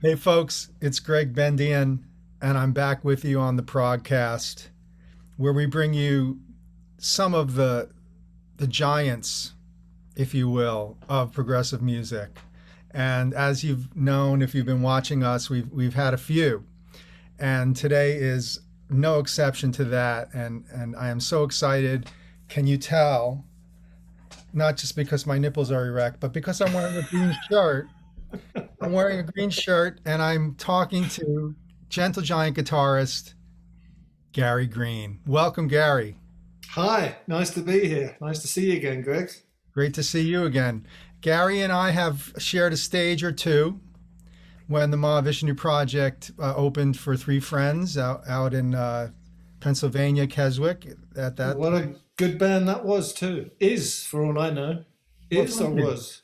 Hey folks, it's Gregg Bendian, and I'm back with you on the ProgCast, where we bring you some of the giants, if you will, of progressive music. And as you've known, if you've been watching us, we've had a few, and today is no exception to that. And I am so excited. Can you tell? Not just because my nipples are erect, but because I'm wearing a green shirt. I'm wearing a green shirt and I'm talking to gentle giant guitarist Gary Green. Welcome, Gary. Hi, nice to be here. Nice to see you again, Greg. Great to see you again. Gary and I have shared a stage or two when the Mahavishnu Project opened for three friends out in Pennsylvania, Keswick. At that, What a good band that was too. Is, for all I know. well, Is or thank you. was.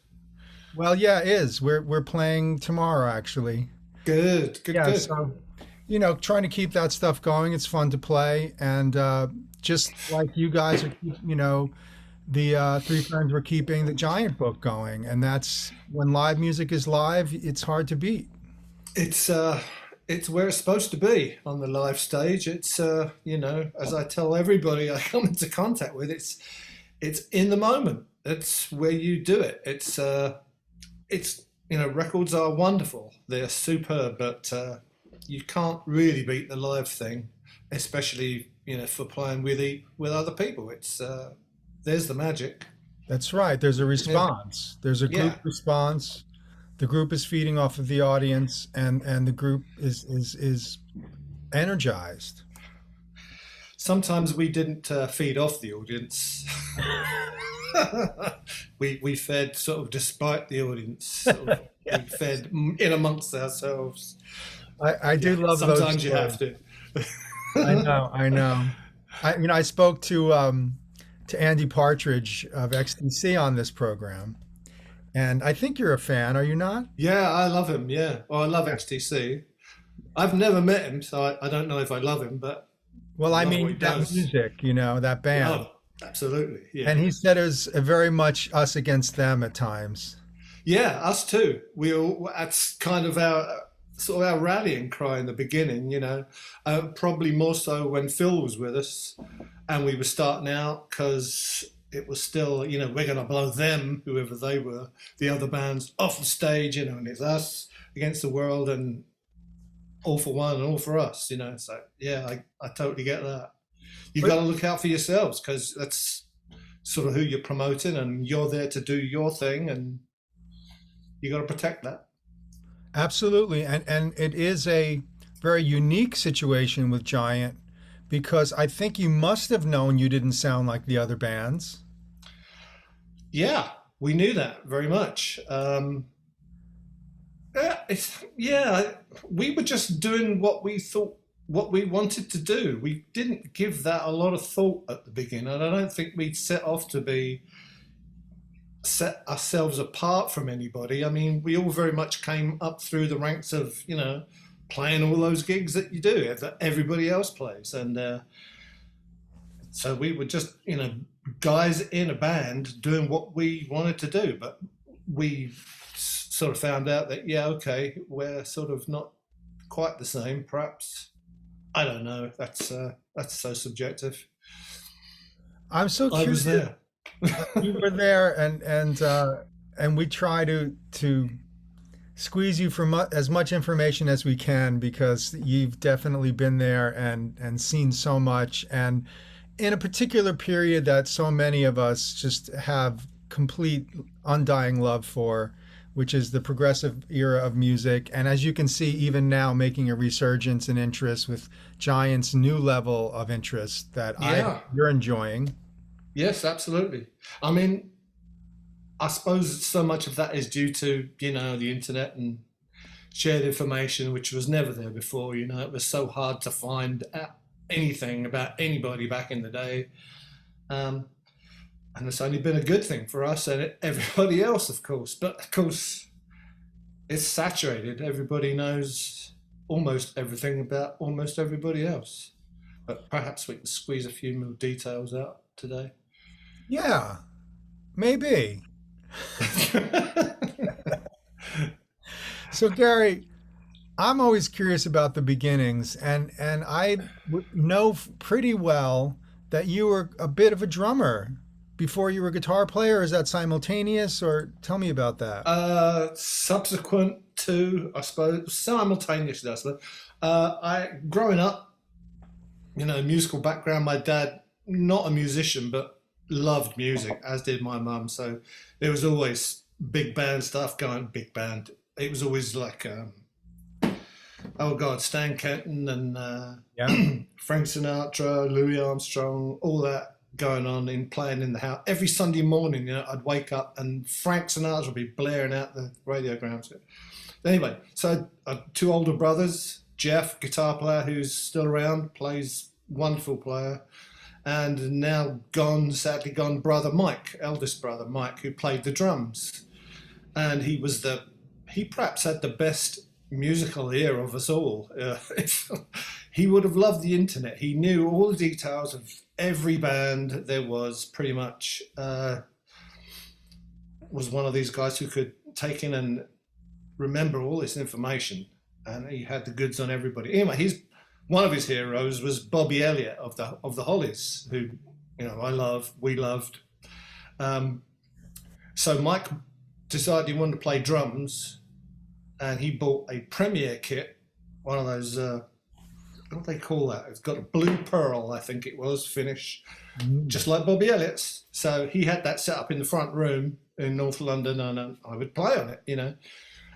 Well, yeah, it is. We're playing tomorrow, actually. Good, good, Yeah, good. so trying to keep that stuff going. It's fun to play, and just like you guys are, the three friends were keeping the Giant book going, and that's when live music is live. It's hard to beat. It's where it's supposed to be on the live stage. As I tell everybody I come into contact with, it's in the moment. It's where you do it. Records are wonderful. They're superb, but you can't really beat the live thing, especially for playing with other people. There's the magic. That's right. There's a Yeah, response. There's a group yeah. response. The group is feeding off of the audience, and the group is energized. Sometimes we didn't feed off the audience. We fed sort of despite the audience. We fed in amongst ourselves. I do Yeah, love those sometimes you stories. have to. I know, I know. I spoke to Andy Partridge of XTC on this program, and I think you're a fan, are you not? Yeah, I love him. Yeah, well, I love Yeah. XTC. I've never met him, so I don't know if I love him, but Well, I I love what he mean that does. music, that band. Oh, absolutely. Yeah, And he said it was very much us against them at times. yeah, us too. We all that's kind of our sort of our rallying cry in the beginning. Probably more so when Phil was with us, and we were starting out because it was still, we're going to blow them, whoever they were, the other bands off the stage, and it's us against the world and all for one and all for us. So yeah, I totally get that. You've But got to look out for yourselves because that's sort of who you're promoting, and you're there to do your thing, and you got to protect that. absolutely, and it is a very unique situation with Giant because I think you must have known you didn't sound like the other bands. Yeah, we knew that very much. We were just doing what we thought, what we wanted to do. We didn't give that a lot of thought at the beginning, and I don't think we'd set off to be set ourselves apart from anybody. I mean, we all very much came up through the ranks of, playing all those gigs that you do, that everybody else plays. And so we were just, guys in a band doing what we wanted to do. But we sort of found out that, yeah, okay, we're sort of not quite the same, perhaps. I don't know. That's so subjective. I'm so I was curious. there. You were there, and we try to squeeze you for as much information as we can because you've definitely been there and seen so much, and in a particular period that so many of us just have complete undying love for, which is the progressive era of music. And as you can see, even now making a resurgence in interest with Giant's new level of interest that I Yeah. you're enjoying. Yes, absolutely. I mean, I suppose so much of that is due to, the internet and shared information, which was never there before. It was so hard to find anything about anybody back in the day. Um, and it's only been a good thing for us and everybody else, of course. But of course, it's saturated. Everybody knows almost everything about almost everybody else. But perhaps we can squeeze a few more details out today. Yeah, maybe. So Gary, I'm always curious about the beginnings, and know pretty well that you were a bit of a drummer before you were a guitar player. Is that simultaneous, or tell me about that? Subsequent to, I suppose, simultaneously, I suppose. Growing up, musical background. My dad, not a musician, but loved music, as did my mum. So there was always big band stuff going. Big band. It was always like, oh God, Stan Kenton and Yeah. Frank Sinatra, Louis Armstrong, all that going on in playing in the house. Every Sunday morning, I'd wake up and Frank Sinatra would be blaring out the radiograms. Anyway, so two older brothers, Jeff, guitar player who's still around, plays wonderful player, and now gone, sadly gone, brother Mike, eldest brother Mike, who played the drums. And he perhaps had the best musical ear of us all. He would have loved the internet. He knew all the details of every band there was, pretty much. Was one of these guys who could take in and remember all this information, and he had the goods on everybody. Anyway, one of his heroes was Bobby Elliott of the Hollies, who we loved. So Mike decided he wanted to play drums, and he bought a Premier kit, one of those, what do they call that? It's got a blue pearl, I think it was, finish, just like Bobby Elliott's. So he had that set up in the front room in North London, and I would play on it,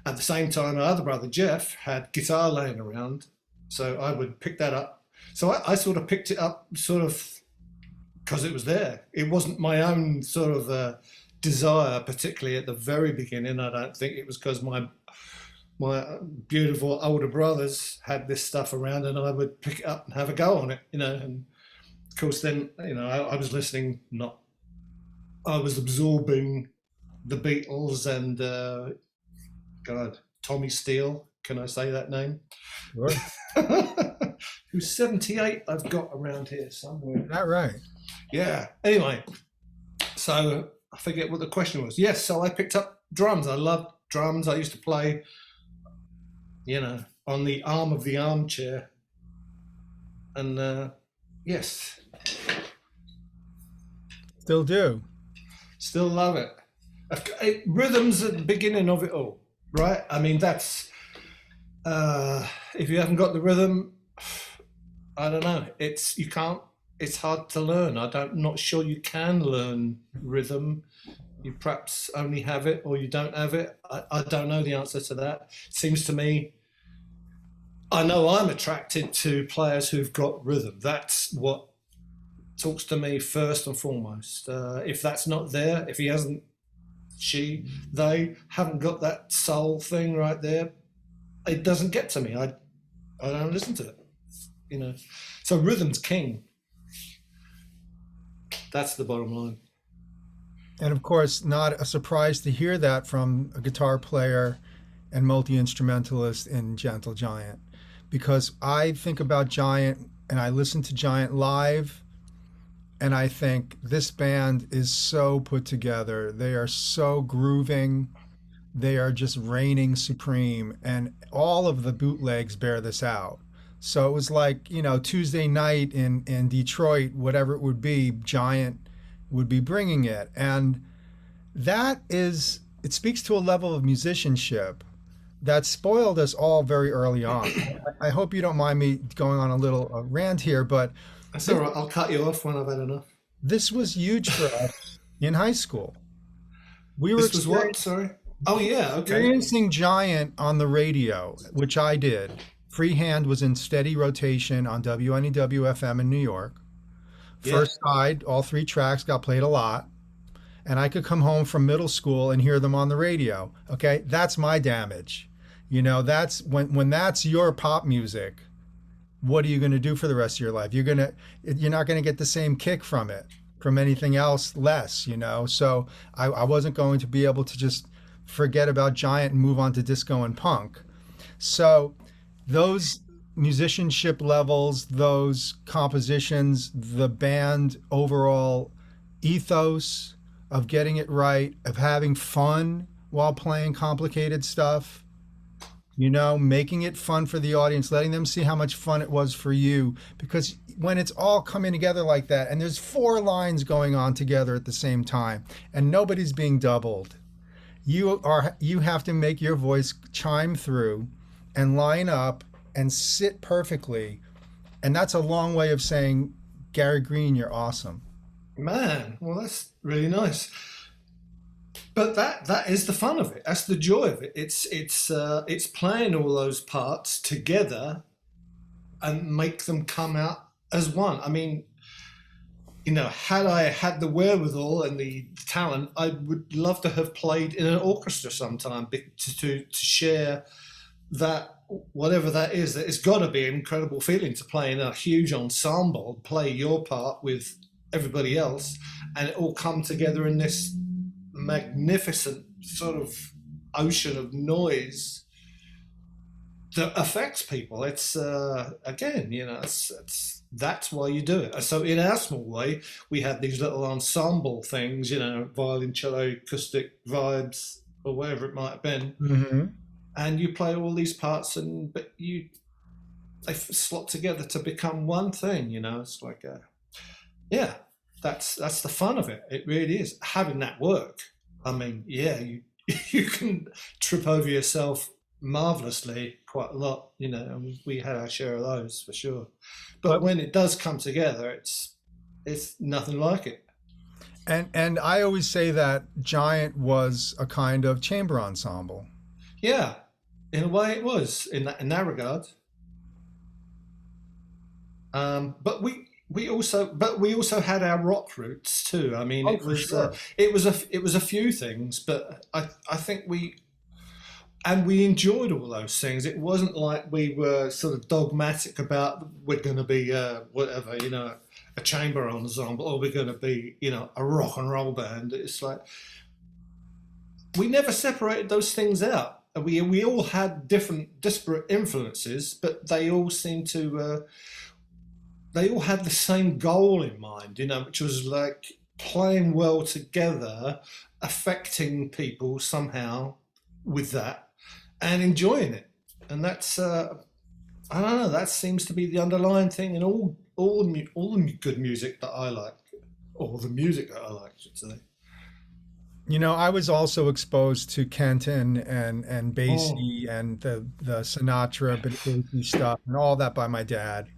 At the same time, my other brother, Jeff, had guitar laying around, so I would pick that up. So I sort of picked it up sort of because it was there. It wasn't my own sort of desire, particularly at the very beginning. I don't think it was because my beautiful older brothers had this stuff around, and I would pick it up and have a go on it, And of course, then I was listening. I was absorbing the Beatles and God, Tommy Steele. Can I say that name? Sure. Who's 78? I've got around here somewhere. Is that right? Yeah. Anyway, so I forget what the question was. Yes, so I picked up drums. I loved drums. I used to play, on the arm of the armchair. And yes. Still do. Still love it. Rhythm's at the beginning of it all, right? I mean, that's, if you haven't got the rhythm, I don't know. It's hard to learn. Not sure you can learn rhythm. You perhaps only have it or you don't have it. I don't know the answer to that. It seems to me, I know I'm attracted to players who've got rhythm. That's what talks to me first and foremost. If that's not there, if he hasn't, they haven't got that soul thing right there, it doesn't get to me. I don't listen to it, So rhythm's king. That's the bottom line. And of course, not a surprise to hear that from a guitar player and multi-instrumentalist in Gentle Giant, because I think about Giant and I listen to Giant live, and I think this band is so put together. They are so grooving. They are just reigning supreme, and all of the bootlegs bear this out. So it was like, Tuesday night in Detroit, whatever it would be, Giant would be bringing it. And it speaks to a level of musicianship that spoiled us all very early on. I hope you don't mind me going on a little rant here, but that's all right. I'll cut you off when I've had enough. This was huge for us in high school. This was what? Sorry? Oh, yeah, okay. Experiencing Giant on the radio, which I did. Freehand was in steady rotation on WNEW-FM in New York. First side, all 3 tracks got played a lot. And I could come home from middle school and hear them on the radio. Okay, that's my damage. That's when that's your pop music. What are you going to do for the rest of your life? You're not going to get the same kick from it, from anything else less, So I wasn't going to be able to just forget about Giant and move on to disco and punk. So those musicianship levels, those compositions, the band overall ethos of getting it right, of having fun while playing complicated stuff, you know, making it fun for the audience, letting them see how much fun it was for you. Because when it's all coming together like that, and there's four lines going on together at the same time, and nobody's being doubled, you have to make your voice chime through and line up and sit perfectly. And that's a long way of saying, Gary Green, you're awesome. Man, well, that's really nice. But that is the fun of it. That's the joy of it. It's playing all those parts together and make them come out as one. I mean, you know, had I had the wherewithal and the talent, I would love to have played in an orchestra sometime to share that, whatever that is. That it's got to be an incredible feeling to play in a huge ensemble, play your part with everybody else, and it all come together in this magnificent sort of ocean of noise that affects people. It's again, you know, that's why you do it. So in our small way, we had these little ensemble things, you know, violin, cello, acoustic vibes, or whatever it might have been. Mm-hmm. And you play all these parts, but they slot together to become one thing. You know, it's like yeah. That's the fun of it. It really is having that work. I mean, yeah, you can trip over yourself marvelously quite a lot, you know, and we had our share of those for sure. But when it does come together, it's nothing like it. And I always say that Giant was a kind of chamber ensemble. Yeah, in a way it was in that regard. But we also had our rock roots too. I mean, it was sure. it was a few things, but I think we enjoyed all those things. It wasn't like we were sort of dogmatic about we're going to be whatever, you know, a chamber ensemble, or we're going to be, you know, a rock and roll band. It's like we never separated those things out. We all had different disparate influences, but they all seemed to. They all had the same goal in mind, you know, which was like playing well together, affecting people somehow with that, and enjoying it. And that's, I don't know, that seems to be the underlying thing in all the good music that I like, or the music that I like, I should say. You know, I was also exposed to Kenton and Basie and the Sinatra, Basie stuff and all that by my dad.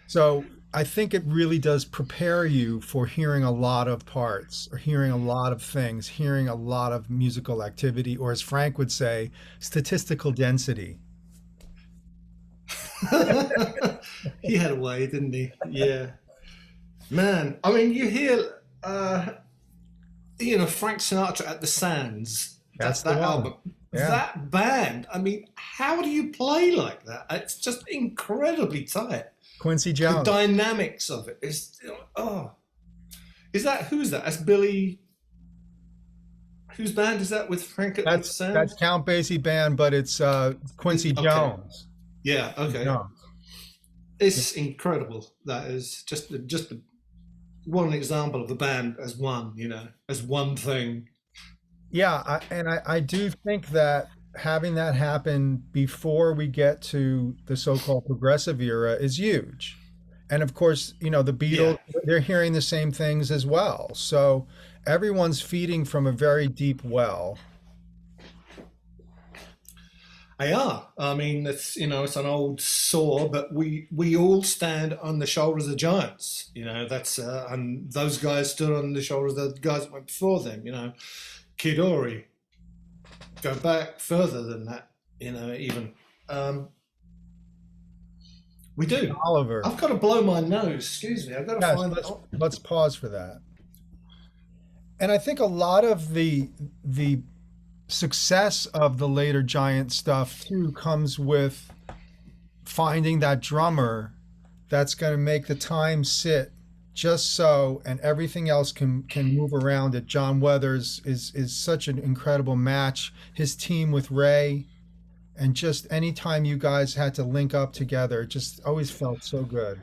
So I think it really does prepare you for hearing a lot of parts, or hearing a lot of things, hearing a lot of musical activity, or as Frank would say, statistical density. He had a way, didn't he? Yeah. Man, I mean, you hear, you know, Frank Sinatra at the Sands. That's that the one. album. Yeah. That band, I mean, how do you play like that? It's just incredibly tight. Quincy Jones. The dynamics of it is, is that, who's that? That's Billy. Whose band is that with Frank at the Sands? That's Count Basie band, but it's Quincy Jones. Yeah, okay. Jones. It's incredible. That is just one example of the band as one, you know, as one thing. Yeah, I do think that having that happen before we get to the so-called progressive era is huge. And of course, you know, the Beatles, they're hearing the same things as well. So everyone's feeding from a very deep well. They are. I mean, it's, you know, it's an old saw, but we all stand on the shoulders of giants. You know, that's and those guys stood on the shoulders of the guys that went before them. You know, Kid Ory. Go back further than that. You know, even we do. Oliver. I've got to blow my nose. Excuse me. I've got to find. Let's pause for that. And I think a lot of the success of the later Giant stuff too comes with finding that drummer that's going to make the time sit just so, and everything else can move around it. John Weathers is such an incredible match. His team with Ray, and just anytime you guys had to link up together, it just always felt so good.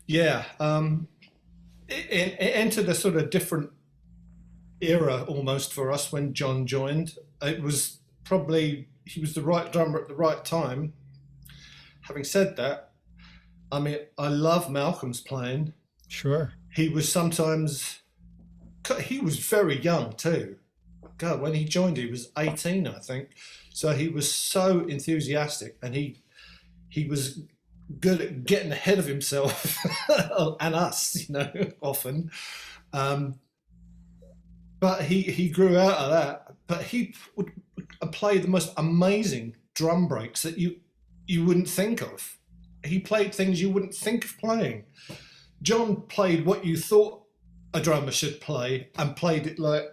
Yeah, it entered a sort of different era almost for us when John joined. It was probably he was the right drummer at the right time. Having said that, I mean, I love Malcolm's playing. Sure. He was very young too. God, when he joined, he was 18, I think. So he was so enthusiastic, and he was good at getting ahead of himself and us, often. But he grew out of that. But he would play the most amazing drum breaks that you wouldn't think of. He played things you wouldn't think of playing. John played what you thought a drummer should play, and played it like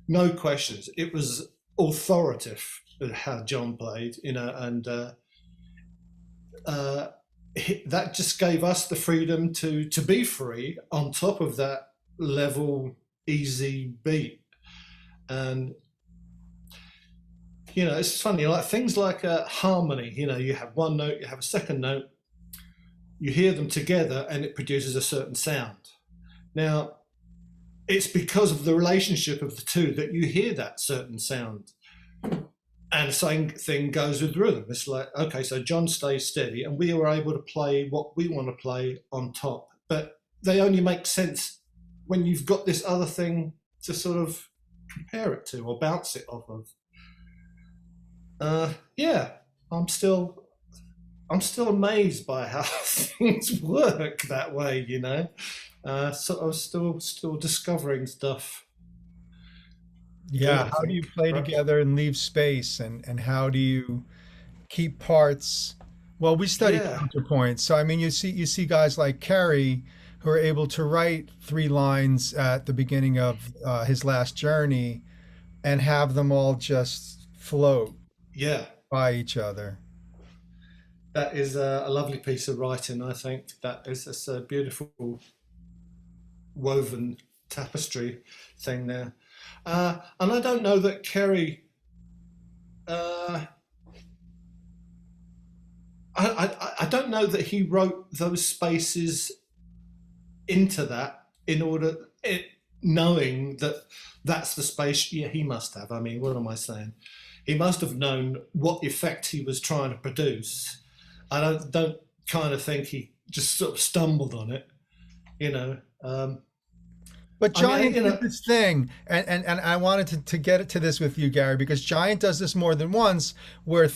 no questions. It was authoritative how John played, and that just gave us the freedom to be free on top of that level, easy beat. And it's funny, like things like harmony. You have one note, you have a second note, you hear them together, and it produces a certain sound. Now, it's because of the relationship of the two that you hear that certain sound. And the same thing goes with rhythm. It's like, okay, so John stays steady, and we were able to play what we want to play on top. But they only make sense when you've got this other thing to sort of compare it to or bounce it off of. I'm still amazed by how things work that way, So I was still discovering stuff. Yeah, how do you play together and leave space, and how do you keep parts? Well, we study counterpoint, so I mean, you see guys like Kerry who are able to write 3 lines at the beginning of his last journey and have them all just float by each other. That is a lovely piece of writing, I think. It's a beautiful woven tapestry thing there. And I don't know that Kerry... I don't know that he wrote those spaces into that knowing that that's the space. Yeah, he must have. I mean, what am I saying? He must have known what effect he was trying to produce. I don't kind of think he just sort of stumbled on it, But Giant did this thing, and I wanted to get to this with you, Gary, because Giant does this more than once, where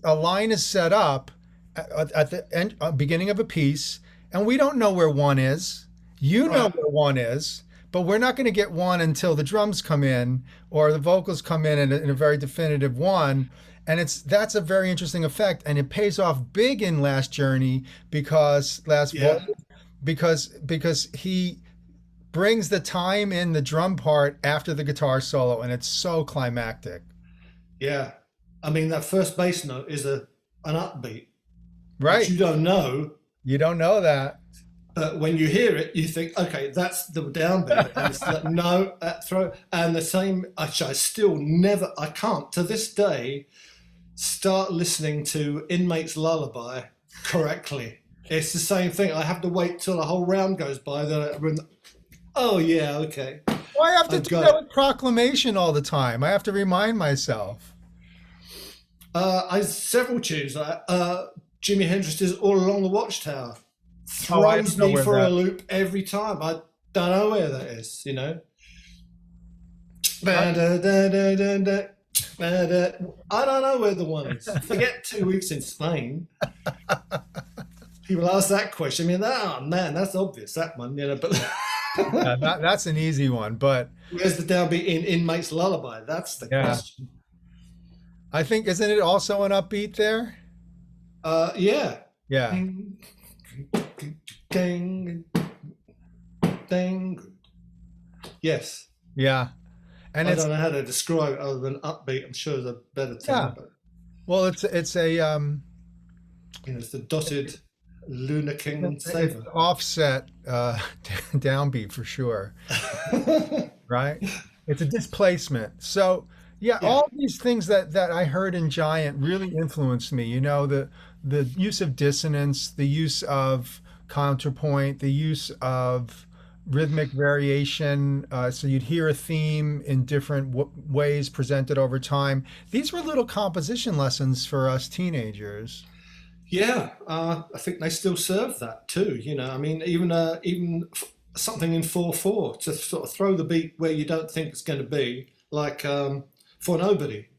a line is set up at the end, beginning of a piece, and we don't know where one is. You know where one is, but we're not going to get one until the drums come in or the vocals come in a very definitive one. And that's a very interesting effect, and it pays off big in Last Journey because he brings the time in the drum part after the guitar solo, and it's so climactic. Yeah, I mean that first bass note is an upbeat, right? Which you don't know. You don't know that. But when you hear it, you think, okay, that's the downbeat. And it's like, no, throw. And the same, I can't to this day start listening to Inmate's Lullaby correctly. It's the same thing. I have to wait till the whole round goes by. Oh, yeah, okay. Well, I have to do that with Proclamation all the time. I have to remind myself. Several tunes. Jimi Hendrix's All Along the Watchtower throws me for a loop every time. I don't know where that is, I don't know where the one is. Forget 2 weeks in Spain. People ask that question. I mean, man, that's obvious, that one, but that's an easy one. But where's the downbeat in Inmate's Lullaby? That's the question. I think, isn't it also an upbeat there? Yeah. Yes. Yeah. And I don't know how to describe it other than upbeat. I'm sure there's a better term. Yeah. But, well, it's a it's the dotted Lunar King saver. Offset downbeat for sure. Right? It's a displacement. So all these things that I heard in Giant really influenced me. The use of dissonance, the use of counterpoint, the use of rhythmic variation. So you'd hear a theme in different ways presented over time. These were little composition lessons for us teenagers. Yeah, I think they still serve that too. You know, I mean, even something in 4/4 to sort of throw the beat where you don't think it's going to be, like For Nobody,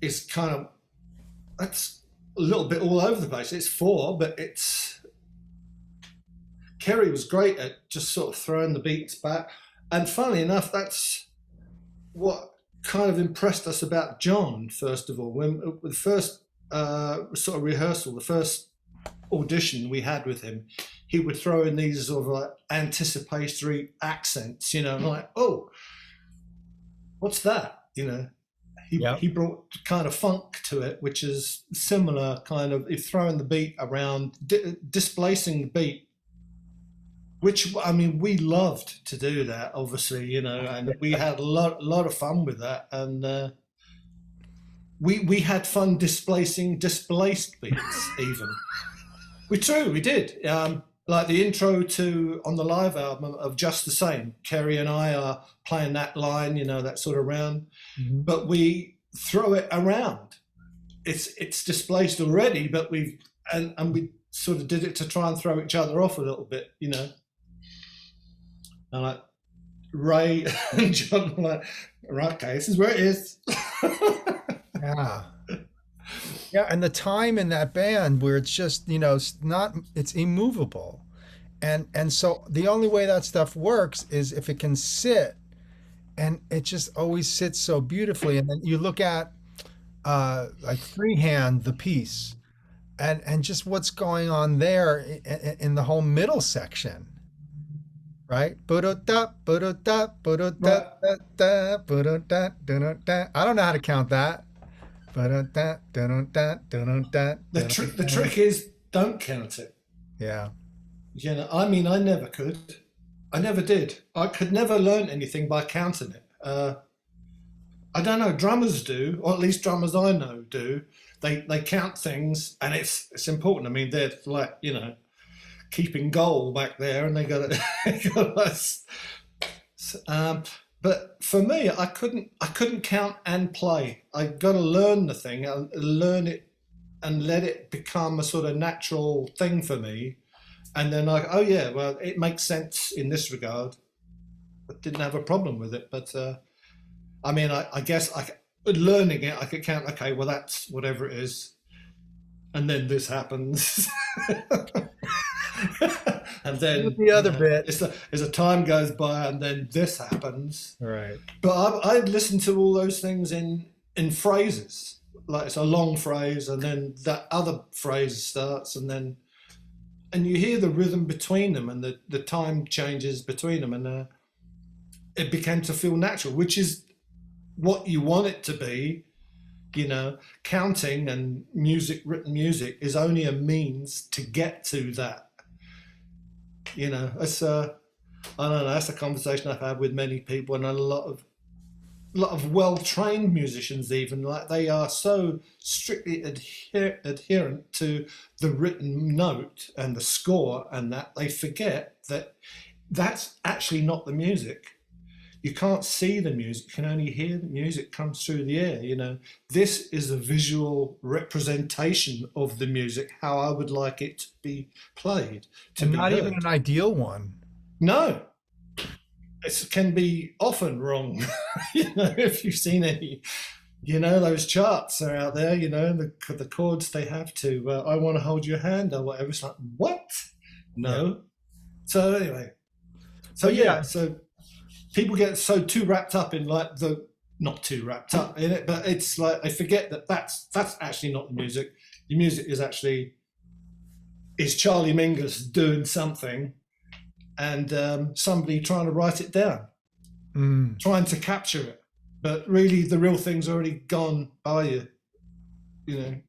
is kind of, that's a little bit all over the place. It's 4, but it's, Kerry was great at just sort of throwing the beats back. And funnily enough, that's what kind of impressed us about John, first of all. When the first sort of rehearsal, the first audition we had with him, he would throw in these sort of like anticipatory accents, you know, like, oh, what's that? You know, he brought kind of funk to it, which is similar kind of, if throwing the beat around, displacing the beat, which, I mean, we loved to do that, obviously, you know, and we had a lot of fun with that. And we had fun displacing displaced beats even. We did. Like the intro to, on the live album of Just the Same, Kerry and I are playing that line, you know, that sort of round, but we throw it around. It's displaced already, but we sort of did it to try and throw each other off a little bit, you know. And like Ray and John were like, right, okay, this is where it is. Yeah. Yeah, and the time in that band where it's just, you know, it's immovable. And so the only way that stuff works is if it can sit, and it just always sits so beautifully. And then you look at like Freehand, the piece, and just what's going on there in the whole middle section. Right? I don't know how to count that. The trick is, don't count it. Yeah. You know, I mean, I never could. I never did. I could never learn anything by counting it. I don't know. Drummers do, or at least drummers I know do. They count things, and it's important. I mean, they're like, you know, keeping goal back there, and they got it. But for me, I couldn't count and play. I got to learn the thing, learn it, and let it become a sort of natural thing for me. And then oh yeah, well, it makes sense in this regard. I didn't have a problem with it. But I mean, I guess learning it, I could count. Okay, well, that's whatever it is, and then this happens. And then the other bit, as a time goes by, and then this happens. Right. But I listen to all those things in phrases, like it's a long phrase, and then that other phrase starts, and you hear the rhythm between them, and the time changes between them, and it began to feel natural, which is what you want it to be. You know, counting and written music is only a means to get to that. You know, it's I don't know. That's a conversation I've had with many people, and a lot of well-trained musicians. Even like they are so strictly adherent to the written note and the score, and that they forget that that's actually not the music. You can't see the music; you can only hear the music comes through the air. You know, this is a visual representation of the music, how I would like it to be played. And not even an ideal one. No, it can be often wrong. You know, if you've seen any, you know, those charts are out there. You know, the chords they have to. I want to hold your hand or whatever. It's like, what? No. Yeah. So anyway, so people get too wrapped up in like not too wrapped up in it, but it's like they forget that that's actually not the music. The music is Charlie Mingus doing something, and somebody trying to write it down, trying to capture it. But really, the real thing's already gone by you. You know.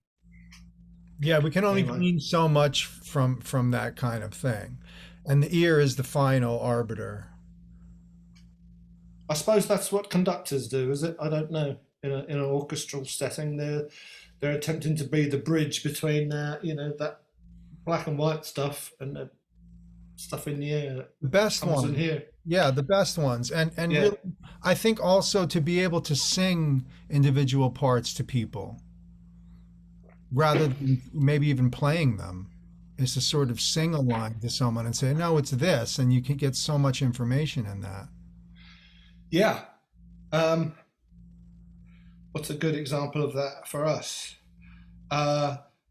Yeah, we can only glean so much from that kind of thing, and the ear is the final arbiter. I suppose that's what conductors do, is it? I don't know. In an orchestral setting, they're attempting to be the bridge between you know, that black and white stuff and stuff in the air. The best Comes in one. here. Yeah, the best ones. And Yeah. really, I think also to be able to sing individual parts to people rather than maybe even playing them is to sort of sing a line to someone and say, no, it's this. And you can get so much information in that. Yeah. What's a good example of that for us?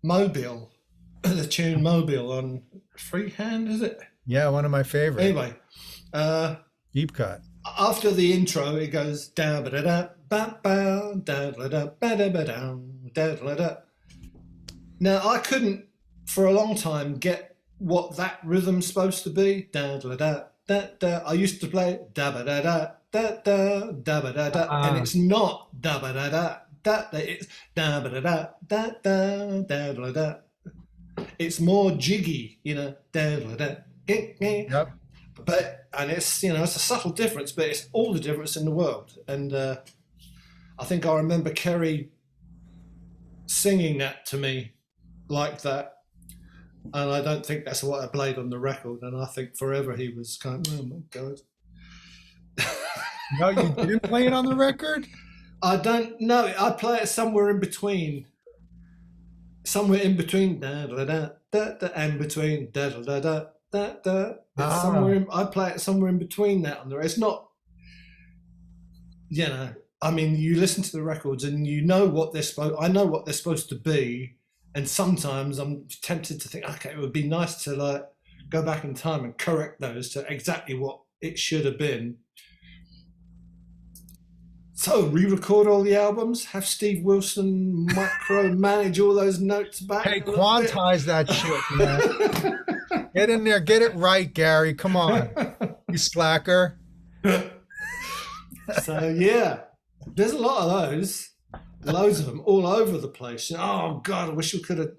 Mobile, the tune Mobile on Freehand, is it? Yeah, one of my favorites. Anyway, Deep cut. after the intro, it goes da ba da da ba ba da da da ba da ba da da da da. Now I couldn't for a long time get what that rhythm's supposed to be. Da da da da da. I used to play da ba da da da da da ba da da, and it's not da ba da da da. It's da ba da da da da da da da. It's more jiggy, you know. Da da da. Yep. But it's it's a subtle difference, but it's all the difference in the world. And I think I remember Kerry singing that to me like that, and I don't think that's what I played on the record. And I think forever he was kind of, oh my god. No, you didn't play it on the record? I don't know. I play it somewhere in between. Somewhere in between da da da da da and between da da da da da da. It's somewhere I play it somewhere in between that on the. It's not. I mean, you listen to the records and you know what they're supposed. I know what they're supposed to be, and sometimes I'm tempted to think, okay, it would be nice to like go back in time and correct those to exactly what it should have been. So re-record all the albums, have Steve Wilson micro-manage all those notes back. Hey, quantize that shit, man. Get in there, get it right, Gary. Come on, you slacker. So yeah, there's a lot of those, loads of them all over the place. Oh God, I wish we could have.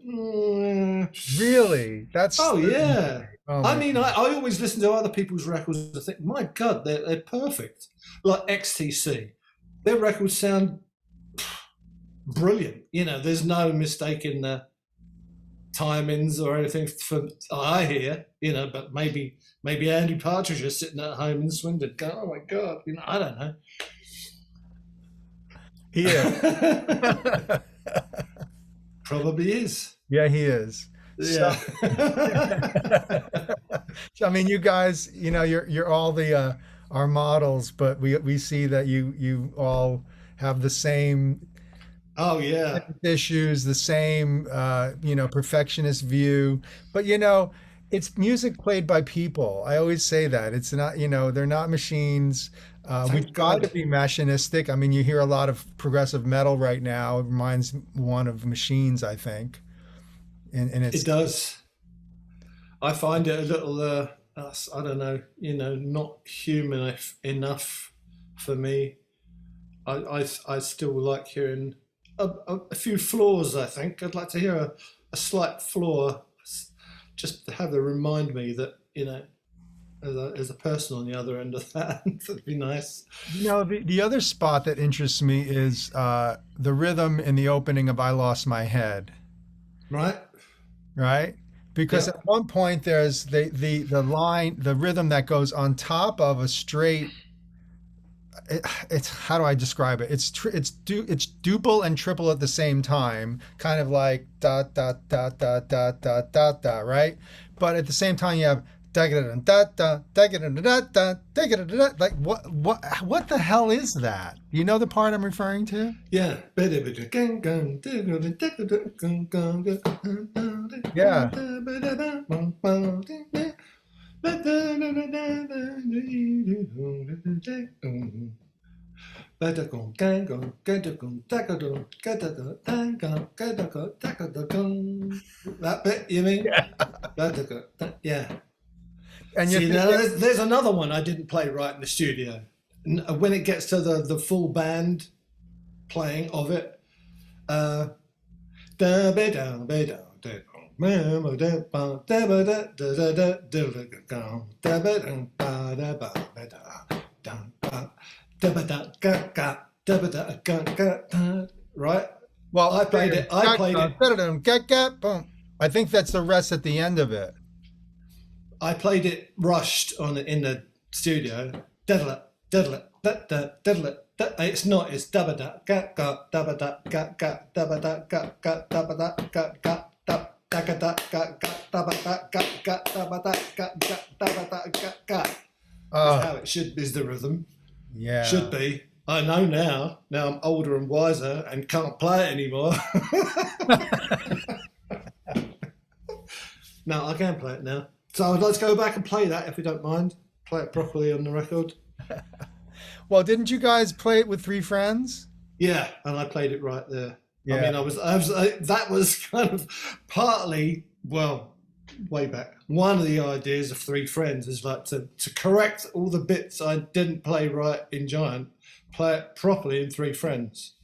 Really? That's. Oh yeah. Oh, I mean, I always listen to other people's records and think, my God, they're perfect. Like XTC. Their records sound brilliant. There's no mistake in the timings or anything I hear, but maybe Andy Partridge is sitting at home in Swindon going, oh my God, I don't know. He is. Probably is. Yeah, he is. Yeah. So, I mean, you guys, you're all the our models, but we see that you all have the same issues, the same perfectionist view, but it's music played by people. I always say that it's not, they're not machines. We've got to be machinistic. I mean, you hear a lot of progressive metal right now. It reminds one of machines, I think, and it does. I find it a little I don't know, not human enough for me. I still like hearing a few flaws, I think. I'd like to hear a slight flaw, just to have them remind me that, there's a person on the other end of that. That'd be nice. The other spot that interests me is the rhythm in the opening of I Lost My Head. Right? Because at one point there's the line, the rhythm that goes on top of a straight. It's how do I describe it? It's duple and triple at the same time, kind of like da da da da da da da da, right? But at the same time you have da da da da da da da da da. Like what the hell is that? You know the part I'm referring to? Yeah. Yeah. That bit, you mean? Yeah. And see, now there's another one I didn't play right in the studio. When it gets to the full band playing of it, right? Well, I played it. I think that's the rest at the end of it. I played it rushed in the studio. Diddle it, diddle it, diddle it. It's not. It's dabba da ga ga dabba da ga ga dabba da ga ga dabba da ga ga dab da ga da ga ga dabba da ga ga dabba da ga ga dabba da ga ga. That's how it should be. Is the rhythm? Yeah, should be. I know now. Now I'm older and wiser and can't play it anymore. No, I can play it now. So let's go back and play that if we don't mind. Play it properly on the record. Well, didn't you guys play it with three friends? Yeah, and I played it right there. Yeah. I mean, that was kind of partly, well, way back. One of the ideas of three friends is like to correct all the bits I didn't play right in Giant, play it properly in three friends.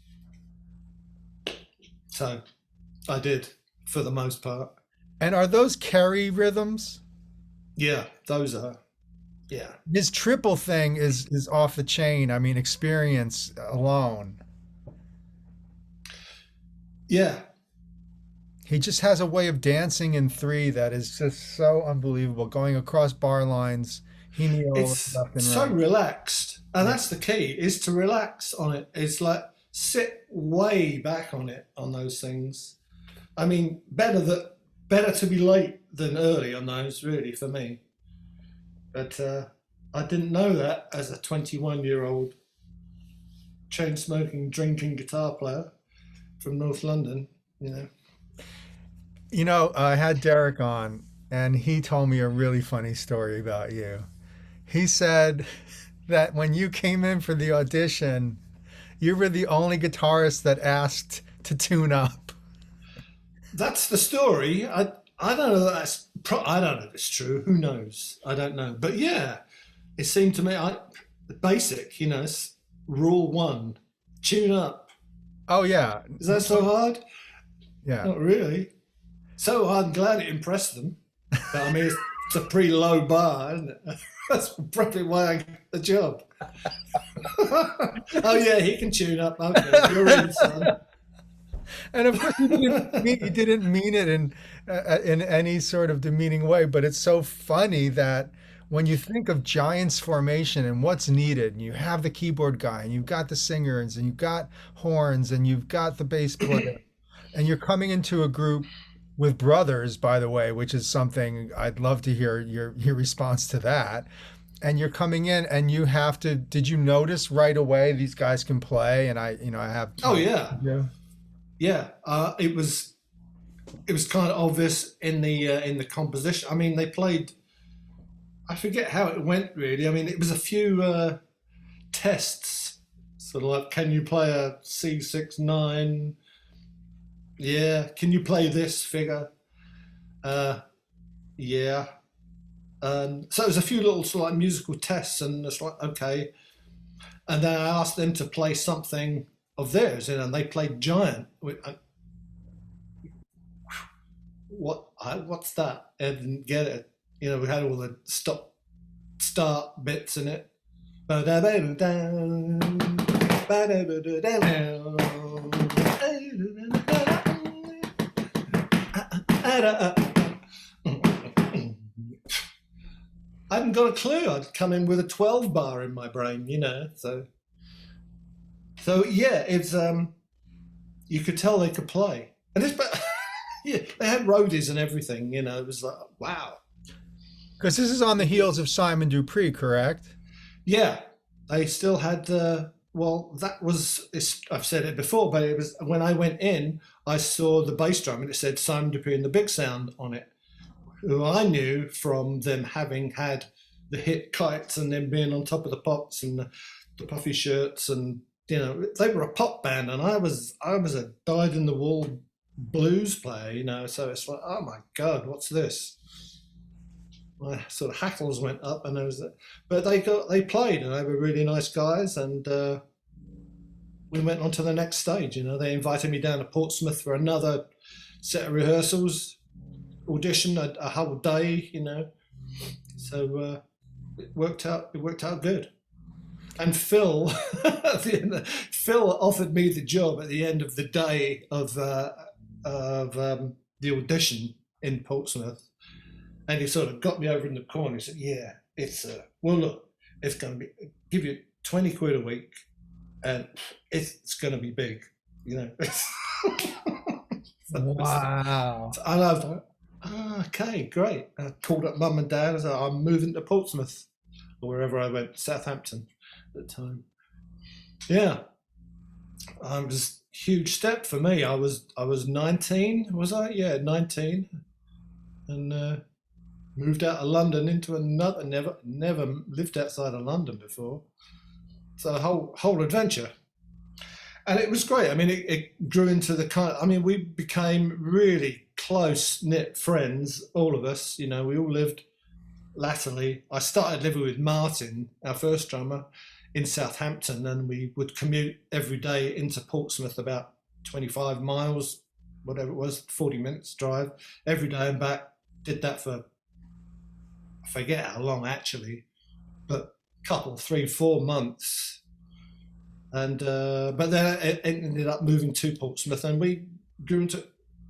So I did, for the most part. And are those Kerry rhythms? Yeah, those are. Yeah. His triple thing is off the chain. I mean, experience alone. Yeah. He just has a way of dancing in three that is just so unbelievable. Going across bar lines, he knew it's left and so right. relaxed. And that's the key, is to relax on it. It's like sit way back on it, on those things. I mean, better to be late than early on those, really, for me. But I didn't know that as a 21-year-old chain-smoking, drinking guitar player from North London, you know. You know, I had Derek on, and he told me a really funny story about you. He said that when you came in for the audition, you were the only guitarist that asked to tune up. That's the story. I don't know that I don't know if it's true. Who knows? I don't know. But yeah, it seemed to me the basic, you know, it's rule one, tune up. Oh yeah. Is that so hard? Yeah. Not really. So I'm glad it impressed them. But I mean, it's a pretty low bar, isn't it? That's probably why I got the job. Oh yeah, he can tune up. Okay, you're in, son. And of course, you didn't mean it in any sort of demeaning way. But it's so funny that when you think of Giants formation and what's needed, and you have the keyboard guy, and you've got the singers, and you've got horns, and you've got the bass player, and you're coming into a group with brothers, by the way, which is something I'd love to hear your response to that. And you're coming in, and you have to. Did you notice right away these guys can play? And I have. Oh yeah. Yeah. Yeah, it was kind of obvious in the composition. I mean, they played. I forget how it went really. I mean, it was a few tests, sort of like, can you play a C6-9? Yeah. Can you play this figure? Yeah. So it was a few little sort of like musical tests, and it's like, okay. And then I asked them to play something of theirs, and they played Giant. What's that? I didn't get it. You know, we had all the start bits in it. I hadn't got a clue. I'd come in with a 12 bar in my brain, you know, So yeah, it's you could tell they could play, and yeah, they had roadies and everything. You know, it was like, wow. Because this is on the heels of Simon Dupree, correct? Yeah, they still had. Well, that was. I've said it before, but it was when I went in, I saw the bass drum, and it said Simon Dupree and the Big Sound on it, who I knew from them having had the hit Kites and them being on top of the pops and the puffy shirts and. You know, they were a pop band, and I was a dyed-in-the-wall blues player. You know, so it's like, oh my God, what's this? My sort of hackles went up, and but they played, and they were really nice guys, and we went on to the next stage. You know, they invited me down to Portsmouth for another set of rehearsals, audition, a whole day. You know, so it worked out. It worked out good. And Phil offered me the job at the end of the day of the audition in Portsmouth, And he sort of got me over in the corner. He said, yeah, well, look, it's going to be, give you 20 quid a week and it's going to be big, you know. Wow. And I was like, okay, great. I called up mum and dad. I said, I'm moving to Portsmouth or wherever I went, Southampton at the time. Yeah. It was a huge step for me. I was 19, was I? Yeah, 19. And moved out of London into another, never lived outside of London before. So a whole adventure. And it was great. I mean, it grew into the kind of, I mean, we became really close-knit friends, all of us. You know, we all lived latterly. I started living with Martin, our first drummer, in Southampton, and we would commute every day into Portsmouth, about 25 miles, whatever it was, 40 minutes drive, every day and back. Did that for, I forget how long actually, but a couple, 3-4 months. And but then it ended up moving to Portsmouth, and we grew into a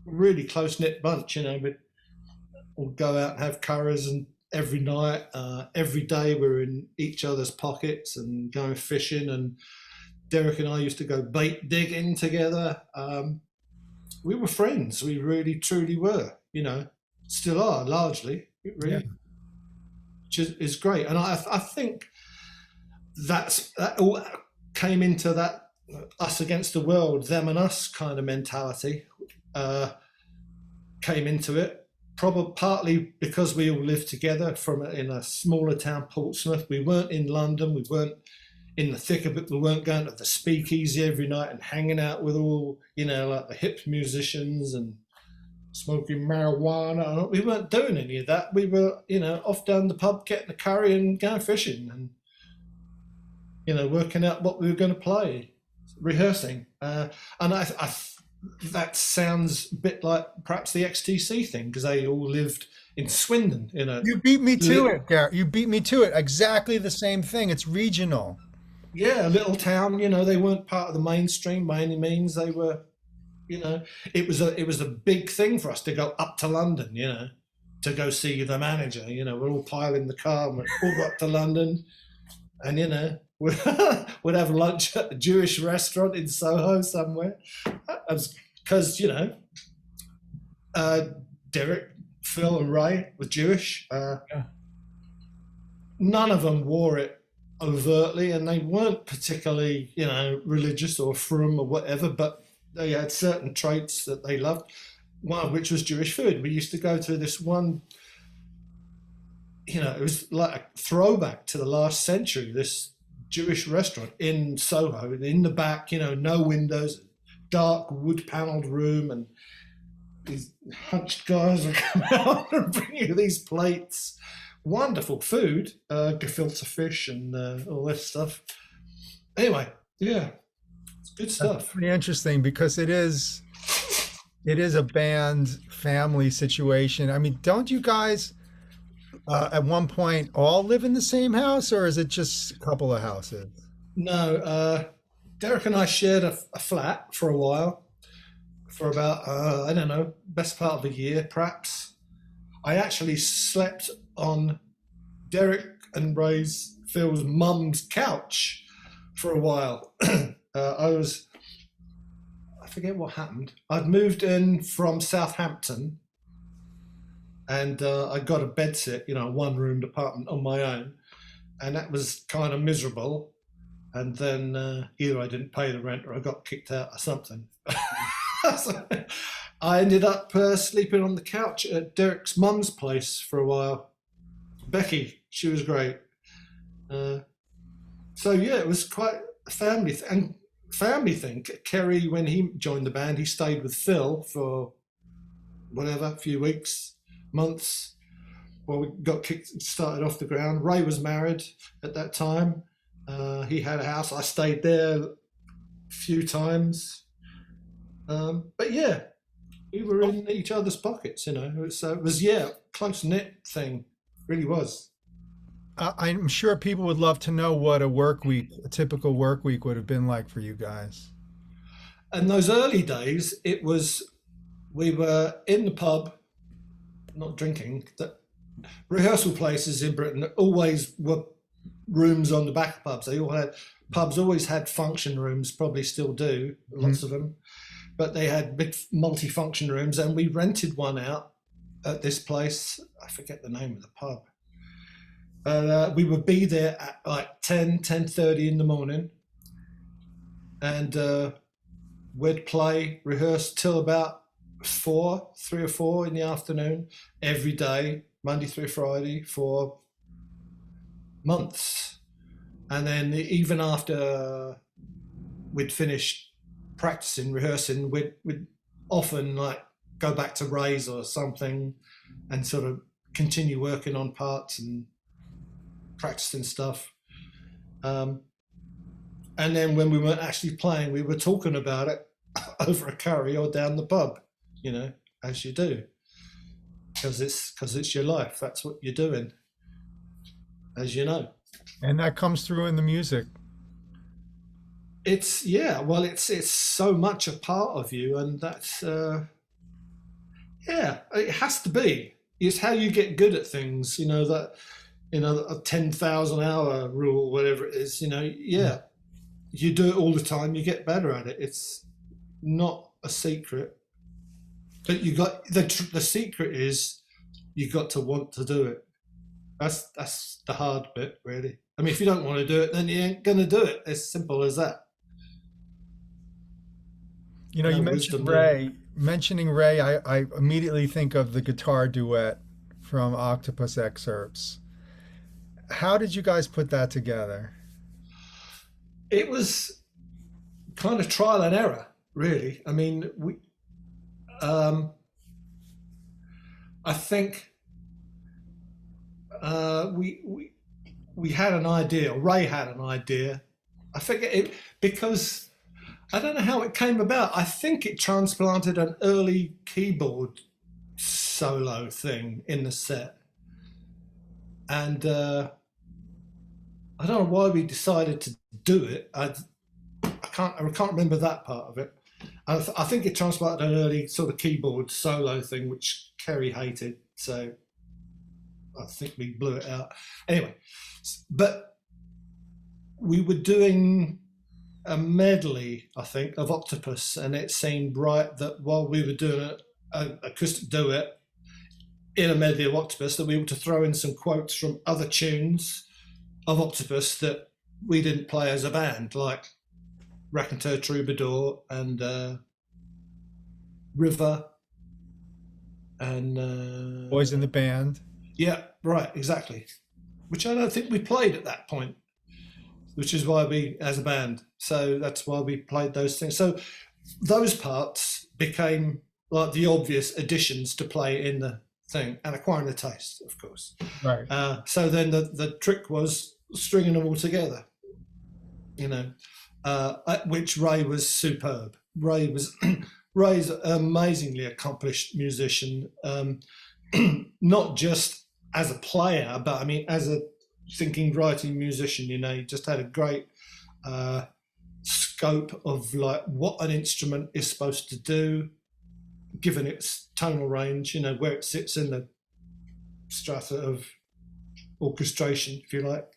really close-knit bunch. You know, we'd all go out and have curries, and every night, every day we were in each other's pockets and going fishing. And Derek and I used to go bait digging together. We were friends. We really, truly were. You know, still are largely. Really, which is great. And I think that all came into that us against the world, them and us kind of mentality. Came into it. Probably partly because we all lived together in a smaller town, Portsmouth. We weren't in London. We weren't in the thick of it. We weren't going to the speakeasy every night and hanging out with all, you know, like the hip musicians and smoking marijuana. We weren't doing any of that. We were, you know, off down the pub, getting a curry and going fishing and, you know, working out what we were going to play, rehearsing. And that sounds a bit like perhaps the XTC thing, because they all lived in Swindon. You know, you beat me to it, Garrett. You beat me to it. Exactly the same thing. It's regional. Yeah, a little town. You know, they weren't part of the mainstream by any means. They were, you know, it was a big thing for us to go up to London. You know, to go see the manager. You know, we're all piling the car and we're all up to London, and you know, we'd have lunch at a Jewish restaurant in Soho somewhere. Because, you know, Derek, Phil and Ray were Jewish. None of them wore it overtly, and they weren't particularly, you know, religious or frum or whatever, but they had certain traits that they loved, one of which was Jewish food. We used to go to this one, you know, it was like a throwback to the last century, this Jewish restaurant in Soho, in the back, you know, no windows, dark wood paneled room, and these hunched guys would come out and bring you these plates. Wonderful food, gefilte fish and all this stuff. Anyway, yeah, it's good stuff. That's pretty interesting, because it is a band family situation. I mean, don't you guys at one point all live in the same house, or is it just a couple of houses? No, Derek and I shared a flat for a while, for about, I don't know, best part of a year, perhaps. I actually slept on Derek and Phil's mum's couch for a while. I forget what happened. I'd moved in from Southampton, and I got a bedsit, you know, a one-roomed apartment on my own, and that was kind of miserable. And then either I didn't pay the rent or I got kicked out or something. So I ended up sleeping on the couch at Derek's mum's place for a while. Becky, she was great. So yeah, it was quite a family thing. Kerry, when he joined the band, he stayed with Phil for whatever, a few weeks, months, while we got started off the ground. Ray was married at that time. He had a house. I stayed there a few times. But yeah, we were in each other's pockets, you know. It was yeah, close-knit thing. Really was. I'm sure people would love to know what a typical work week would have been like for you guys. In those early days, we were in the pub, not drinking, rehearsal places in Britain always were rooms on the back of pubs. Pubs always had function rooms, probably still do, lots of them, but they had big multi-function rooms, and we rented one out at this place. I forget the name of the pub. We would be there at like 10:30 in the morning, and we'd rehearse till about 3 or 4 in the afternoon every day, Monday through Friday, for months. And then even after we'd finished practicing, rehearsing, we'd often like go back to Ray's or something and sort of continue working on parts and practicing stuff. And then when we weren't actually playing, we were talking about it over a curry or down the pub, you know, as you do, because it's your life. That's what you're doing, as you know. And that comes through in the music. It's so much a part of you, and that's it has to be. It's how you get good at things, you know, that, you know, a 10,000 hour rule, whatever it is, you know, you do it all the time, you get better at it. It's not a secret, but you got the secret is you got to want to do it. That's the hard bit, really. I mean, if you don't want to do it, then you ain't going to do it. As simple as that. You know, you mentioned Ray. Mentioning Ray, I immediately think of the guitar duet from Octopus excerpts. How did you guys put that together? It was kind of trial and error, really. I mean, I think we had an idea. Ray had an idea. I figure it because I don't know how it came about. I think it transplanted an early keyboard solo thing in the set, and I don't know why we decided to do it. I can't remember that part of it. I think it transplanted an early sort of keyboard solo thing, which Kerry hated. So I think we blew it out. Anyway, but we were doing a medley, I think, of Octopus, and it seemed right that while we were doing an acoustic duet in a medley of Octopus, that we were to throw in some quotes from other tunes of Octopus that we didn't play as a band, like Raconteur Troubadour and River and Boys in the Band. Yeah, right, exactly. Which I don't think we played at that point, which is why we, as a band, so that's why we played those things. So those parts became like the obvious additions to play in the thing, and acquiring the taste, of course. Right. So then the trick was stringing them all together, you know, at which Ray was superb. Ray's an amazingly accomplished musician, not just as a player, but I mean, as a thinking, writing musician, you know, he just had a great scope of like what an instrument is supposed to do, given its tonal range, you know, where it sits in the strata of orchestration, if you like,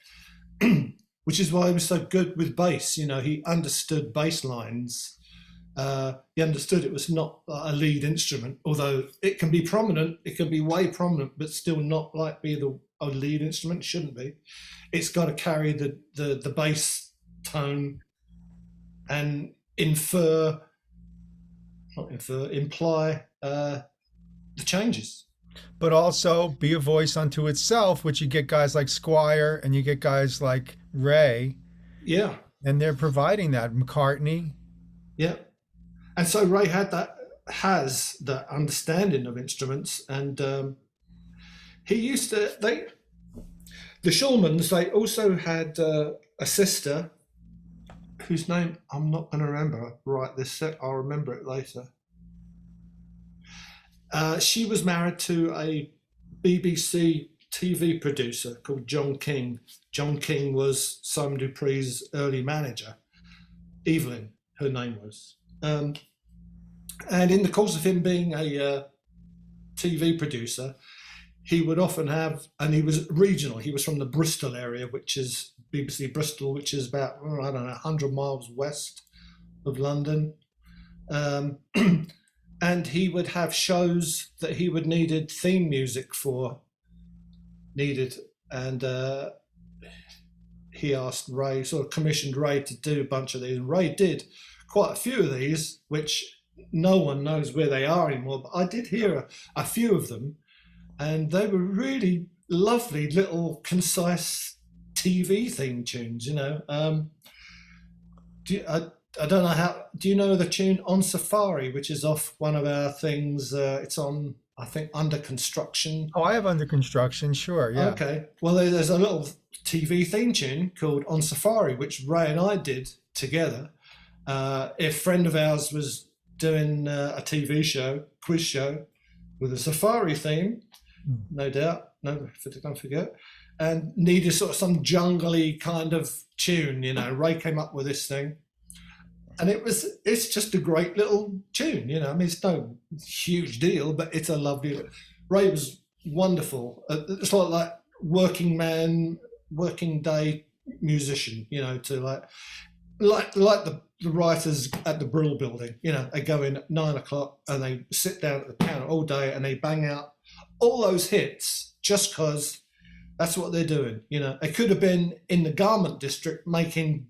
which is why he was so good with bass. You know, he understood bass lines. He understood it was not a lead instrument, although it can be prominent, it can be way prominent, but still not like be a lead instrument. It shouldn't be. It's got to carry the bass tone and imply the changes. But also be a voice unto itself, which you get guys like Squire and you get guys like Ray. Yeah. And they're providing that. McCartney. Yeah. And so Ray has that understanding of instruments, and he used to. The Schulmans, they also had a sister whose name I'm not going to remember right this sec. I'll remember it later. She was married to a BBC TV producer called John King. John King was Simon Dupree's early manager. Evelyn, her name was. And in the course of him being a TV producer, he would often have, and he was regional. He was from the Bristol area, which is BBC Bristol, which is about, I don't know, 100 miles west of London. And he would have shows that he would needed theme music for, and he asked Ray, sort of commissioned Ray to do a bunch of these. And Ray did quite a few of these, which no one knows where they are anymore, but I did hear a few of them, and they were really lovely little concise TV theme tunes, you know. I don't know how, do you know the tune On Safari, which is off one of our things? It's on, I think, Under Construction. Oh, I have Under Construction, sure, yeah. Okay. Well, there's a little TV theme tune called On Safari, which Ray and I did together. A friend of ours was doing a TV show, quiz show, with a safari theme, no doubt, don't forget, and needed sort of some jungly kind of tune, you know. Ray came up with this thing, and it's just a great little tune, you know. I mean, it's no huge deal, but it's a lovely. Ray was wonderful. It's like working day musician, you know, to like the writers at the Brill Building, you know. They go in at 9 o'clock and they sit down at the piano all day and they bang out all those hits just because that's what they're doing, you know. They could have been in the garment district making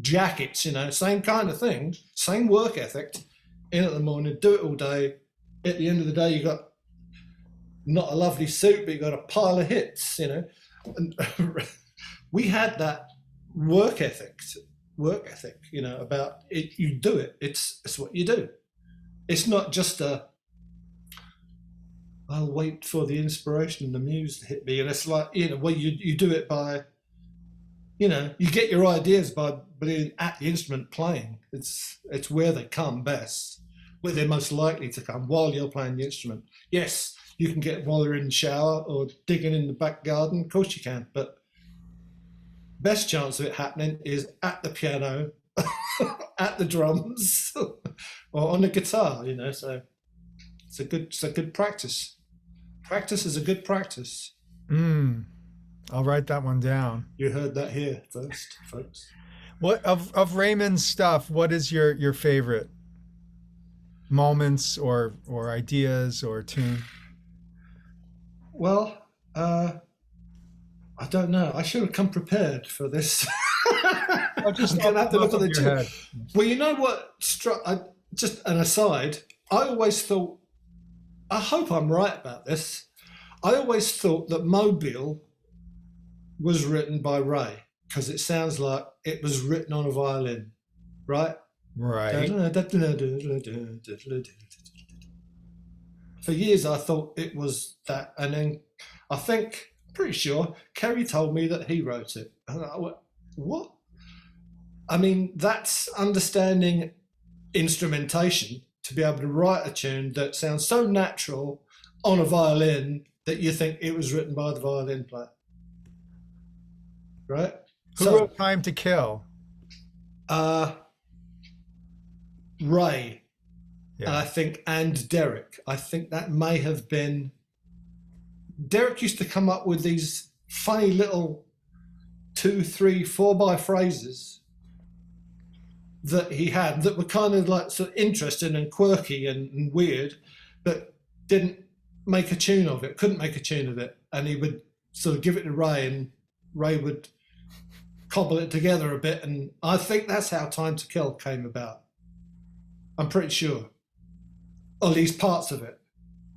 jackets, you know, same kind of thing, same work ethic, in at the morning, do it all day. At the end of the day, you got not a lovely suit, but you got a pile of hits, you know. And we had that work ethic, you know, about it. You do it. It's what you do. It's not just I'll wait for the inspiration and the muse to hit me. And it's like, you know, well, you do it by, you know, you get your ideas by being at the instrument playing. It's where they come best, where they're most likely to come while you're playing the instrument. Yes, you can get while you're in the shower or digging in the back garden. Of course you can, but best chance of it happening is at the piano, at the drums, or on the guitar, you know. So it's a good practice. Practice is a good practice. I'll write that one down. You heard that here first, folks. What of Raymond's stuff, what is your favorite moments or ideas or tune? Well, I don't know. I should have come prepared for this. I'm gonna have to look at the tune. Well, you know what struck? Just an aside. I always thought. I hope I'm right about this. I always thought that Mobile was written by Ray because it sounds like it was written on a violin, right? Right. For years I thought it was that, and then I think, pretty sure, Kerry told me that he wrote it. And I went, what? I mean, that's understanding instrumentation, to be able to write a tune that sounds so natural on a violin that you think it was written by the violin player. Right? Who wrote Time to Kill? Ray. Yeah. And Derek. I think that may have been. Derek used to come up with these funny little 2, 3, 4 phrases that he had that were kind of like sort of interesting and quirky and weird, but didn't make a tune of it, couldn't make a tune of it. And he would sort of give it to Ray, and Ray would cobble it together a bit. And I think that's how Time to Kill came about. I'm pretty sure. Or at least parts of it.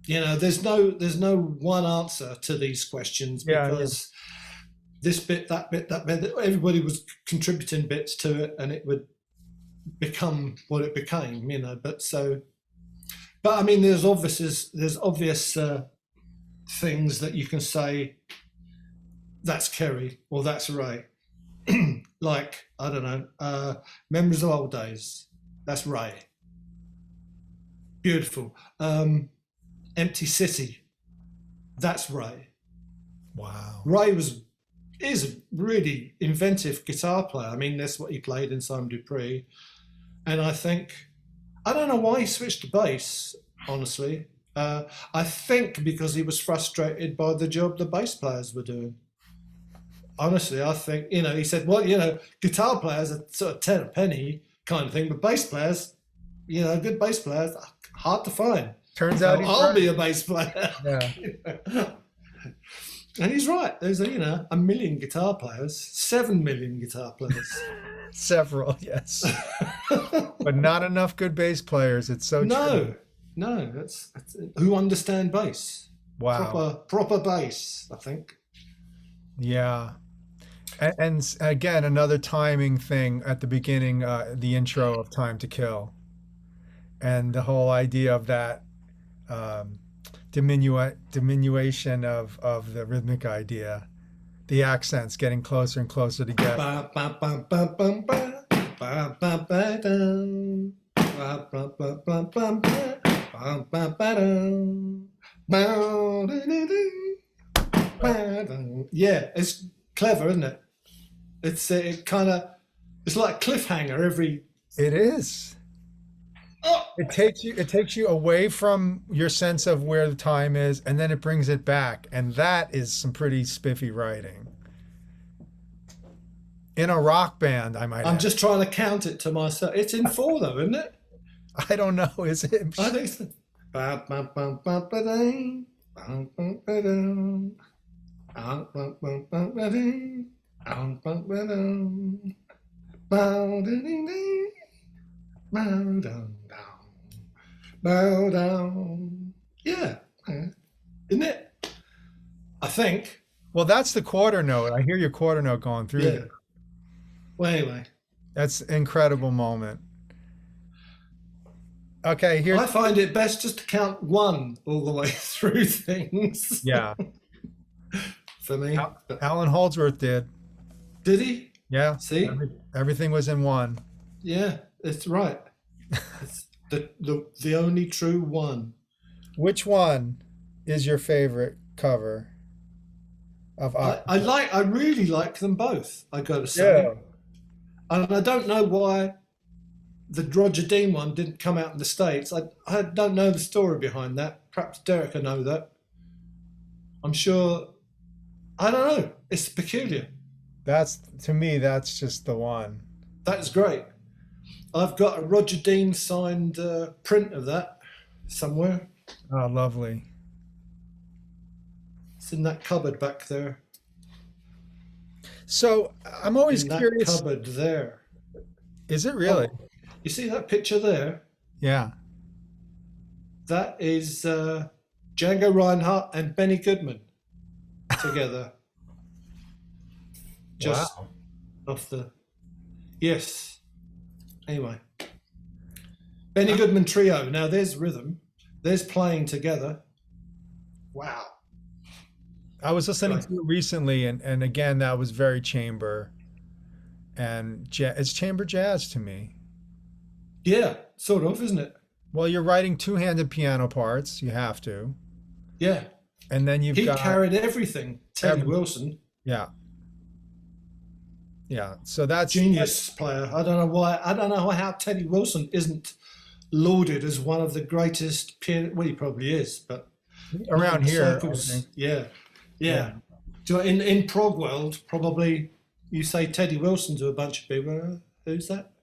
You know, there's no one answer to these questions because this bit, that bit, everybody was contributing bits to it, and it would become what it became, you know. But I mean, there's obvious things that you can say that's Kerry or that's Ray. Like, I don't know, Memories of Old Days, that's Ray. Beautiful. Empty City, that's Ray. Wow. Ray is a really inventive guitar player. I mean, that's what he played in Simon Dupree. And I don't know why he switched to bass, honestly. I think because he was frustrated by the job the bass players were doing. Honestly, I think, he said, well, guitar players are sort of 10 a penny kind of thing, but bass players, good bass players, hard to find. Turns out I'll be a bass player. Yeah. And he's right. There's a million guitar players, 7 million guitar players. Several, yes. But not enough good bass players. It's so true. No, that's who understand bass. Wow. Proper bass, I think. Yeah. And again, another timing thing at the beginning, the intro of Time to Kill. And the whole idea of that diminution of the rhythmic idea, the accents getting closer and closer together. Yeah, it's clever, isn't it? It's like a cliffhanger every. It is. It takes you away from your sense of where the time is, and then it brings it back, and that is some pretty spiffy writing. In a rock band, I might. I'm just trying to count it to myself. It's in 4 though, isn't it? I don't know. Is it? I think so. Bow down. Yeah, isn't it? I think. Well, that's the quarter note. I hear your quarter note going through there. Well, anyway. That's an incredible moment. Okay, I find it best just to count 1 all the way through things. Yeah. For me. Alan Holdsworth did. Did he? Yeah. See? Everything was in 1. Yeah, it's right. It's the only true one. Which one is your favorite cover of I really like them both, I got to say. Yeah. And I don't know why the Roger Dean one didn't come out in the States. I don't know the story behind that. Perhaps Derek will know that. I'm sure. I don't know. It's peculiar. To me, that's just the one. That's great. I've got a Roger Dean signed print of that somewhere. Oh, lovely. It's in that cupboard back there. So I'm always in that curious. Cupboard there. Is it really? Oh, you see that picture there? Yeah. That is Django Reinhardt and Benny Goodman together. Just wow. Off the. Yes. Anyway, Benny Goodman Trio. Now there's rhythm, there's playing together. Wow. I was listening to it recently, and again, that was very chamber, and it's chamber jazz to me. Yeah, sort of, isn't it? Well, you're writing 2-handed piano parts. You have to. Yeah. And then he carried everything. Teddy Wilson. Yeah. Yeah, so that's genius player. I don't know why. I don't know how Teddy Wilson isn't lauded as one of the greatest pianists. Well, he probably is, but around here, I think. Yeah. In prog world, probably you say Teddy Wilson to a bunch of people. Who's that?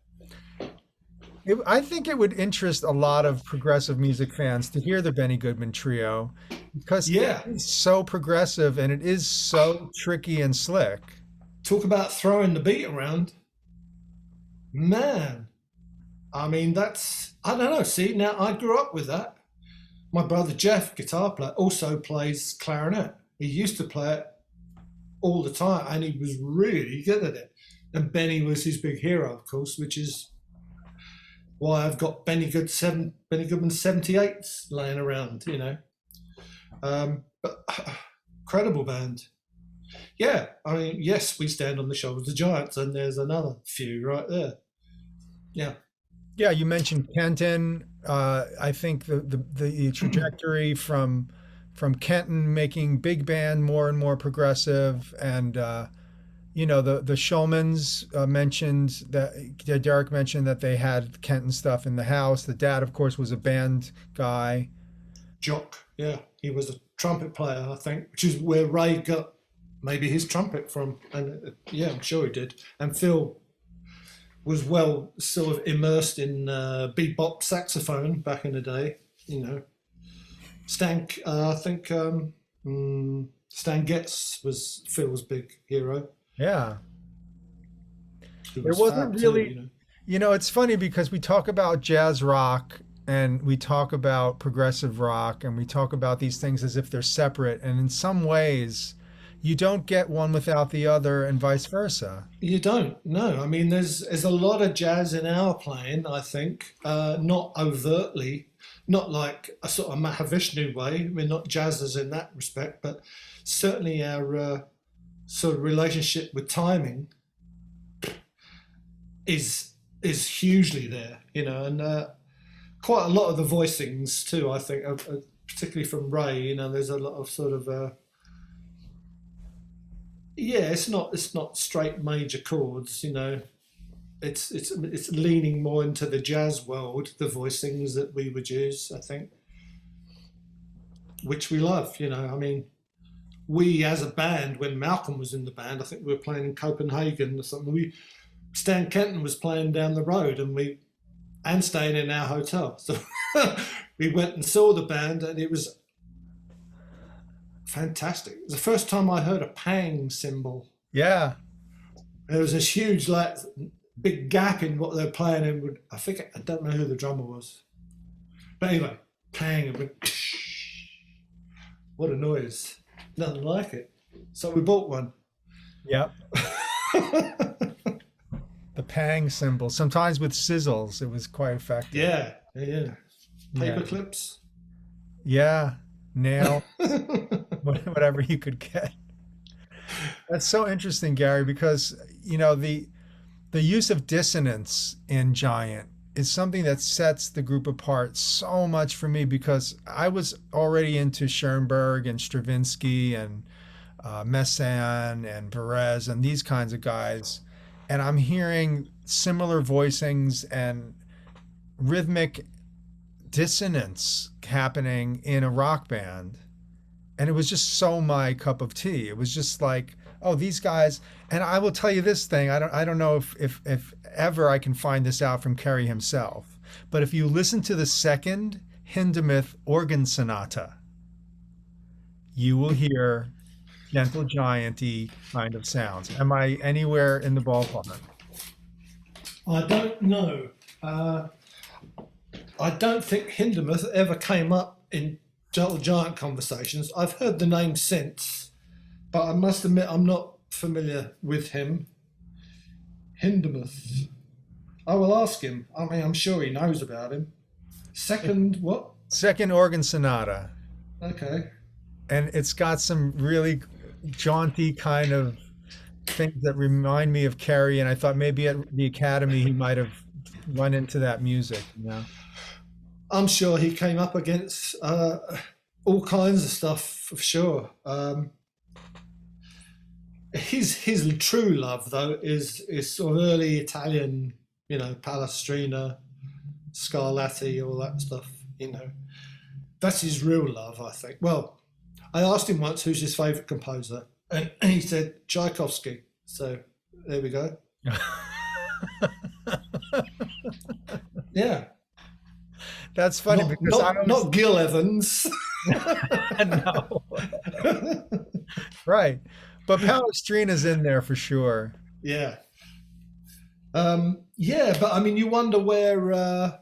I think it would interest a lot of progressive music fans to hear the Benny Goodman Trio, because it is so progressive and it is so tricky and slick. Talk about throwing the beat around. Man. I mean, I don't know. See, now I grew up with that. My brother Jeff, guitar player, also plays clarinet. He used to play it all the time, and he was really good at it. And Benny was his big hero, of course, which is why I've got Benny Goodman 78s laying around, But incredible band. Yeah, I mean, yes, we stand on the shoulders of giants, and there's another few right there. Yeah. Yeah, you mentioned Kenton. I think the trajectory from Kenton making big band more and more progressive, and the Shulmans mentioned that Derek mentioned that they had Kenton stuff in the house. The dad, of course, was a band guy. Jock, yeah. He was a trumpet player, I think, which is where Ray got maybe his trumpet from. And yeah, I'm sure he did. And Phil was well sort of immersed in bebop saxophone back in the day, you know. Stan, I think Stan Getz was Phil's big hero. Yeah. It It wasn't really, you know. it's funny because we talk about jazz rock and we talk about progressive rock and we talk about these things as if they're separate. And in some ways, you don't get one without the other and vice versa. You don't, no. I mean, there's a lot of jazz in our playing, I think, not overtly, not like a sort of Mahavishnu way. We're not jazzers in that respect, but certainly our sort of relationship with timing is hugely there, you know, and quite a lot of the voicings too, I think, particularly from Ray, you know, there's a lot of sort of yeah, it's not straight major chords, you know. It's leaning more into the jazz world, the voicings that we would use, I think, which we love, you know. I mean, we as a band, when Malcolm was in the band, I think we were playing in Copenhagen or something. Stan Kenton was playing down the road, and staying in our hotel. So we went and saw the band, and it was fantastic. It was the first time I heard a pang cymbal. Yeah. There was this huge, like, big gap in what they're playing, and I don't know who the drummer was, but anyway, pang, and went, what a noise! Nothing like it. So we bought one. Yep. The pang cymbal. Sometimes with sizzles, it was quite effective. Yeah. Paper Yeah. clips. Yeah. Nail. Whatever you could get. That's so interesting, Gary, because the use of dissonance in Giant is something that sets the group apart so much for me, because I was already into Schoenberg and Stravinsky and Messin and Perez and these kinds of guys, and I'm hearing similar voicings and rhythmic dissonance happening in a rock band. And it was just so my cup of tea. It was just like, oh, these guys. And I will tell you this thing. I don't know if ever I can find this out from Kerry himself. But if you listen to the second Hindemith organ sonata, you will hear gentle giant-y kind of sounds. Am I anywhere in the ballpark? I don't know. I don't think Hindemith ever came up in Gentle Giant conversations. I've heard the name since, but I must admit I'm not familiar with him. Hindemith. I will ask him. I mean, I'm sure he knows about him. Second what? Second organ sonata. Okay. And it's got some really jaunty kind of things that remind me of Kerry. And I thought maybe at the Academy he might have run into that music, you know? I'm sure he came up against all kinds of stuff for sure. His true love, though, is sort of early Italian, you know, Palestrina, Scarlatti, all that stuff. You know, that's his real love, I think. Well, I asked him once who's his favourite composer, and he said Tchaikovsky. So there we go. Yeah. That's funny because not Gil Evans. No. Right. But Palestrina's in there for sure. Yeah. Yeah, but I mean, you wonder where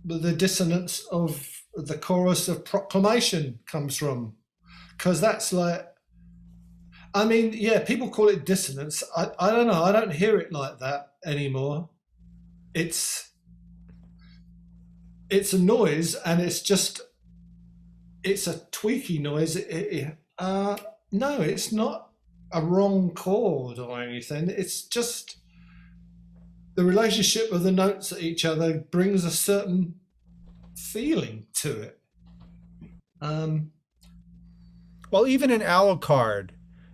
the dissonance of the chorus of Proclamation comes from. Because that's like, I mean, yeah, people call it dissonance. I don't know. I don't hear it like that anymore. It's a noise, and it's a tweaky noise. No, it's not a wrong chord or anything. It's just the relationship of the notes at each other brings a certain feeling to it. Well, even in Alucard,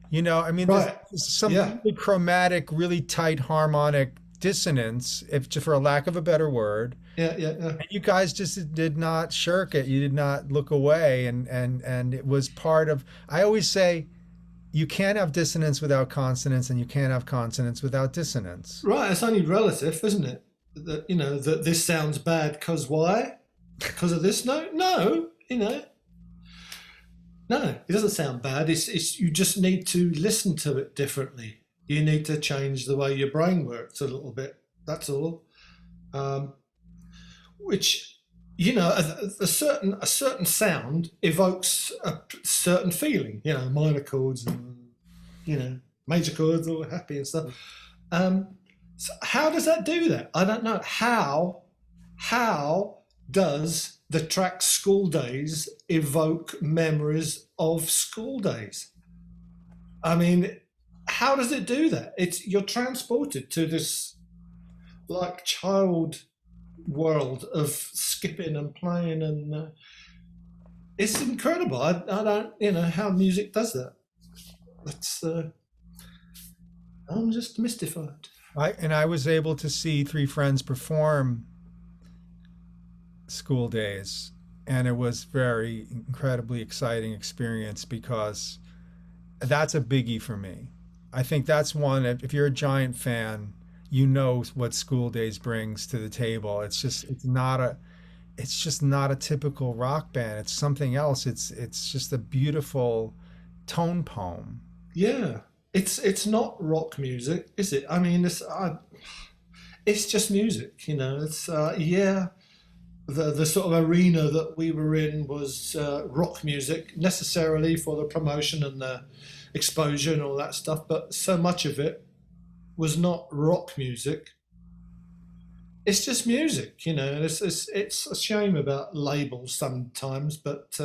you know, I mean, Right. there's some Yeah. really chromatic, really tight harmonic dissonance, if for a lack of a better word. Yeah. And you guys just did not shirk it. You did not look away, and it was part of. I always say, you can't have dissonance without consonance, and you can't have consonance without dissonance. Right. It's only relative, isn't it? That, you know, that this sounds bad because why? Because of this note? No, you know. No, it doesn't sound bad. It's you just need to listen to it differently. You need to change the way your brain works a little bit. That's all. Which, you know, a certain sound evokes a certain feeling. You know, minor chords and, you know, major chords, all happy and stuff. So how does that do that? I don't know. How does the track School Days evoke memories of school days? I mean, how does it do that? You're transported to this like child world of skipping and playing, and it's incredible. I don't, you know, how music does that. That's I'm just mystified. I was able to see Three Friends perform School Days, and it was very incredibly exciting experience, because that's a biggie for me. I think that's one, if you're a Giant fan, you know what School Days brings to the table. It's just not a typical rock band. It's something else. It's just a beautiful tone poem. Yeah, it's not rock music, is it? I mean, it's just music, you know. It's yeah. The sort of arena that we were in was rock music, necessarily for the promotion and the exposure and all that stuff, but so much of it was not rock music. It's just music, you know. It's a shame about labels sometimes, but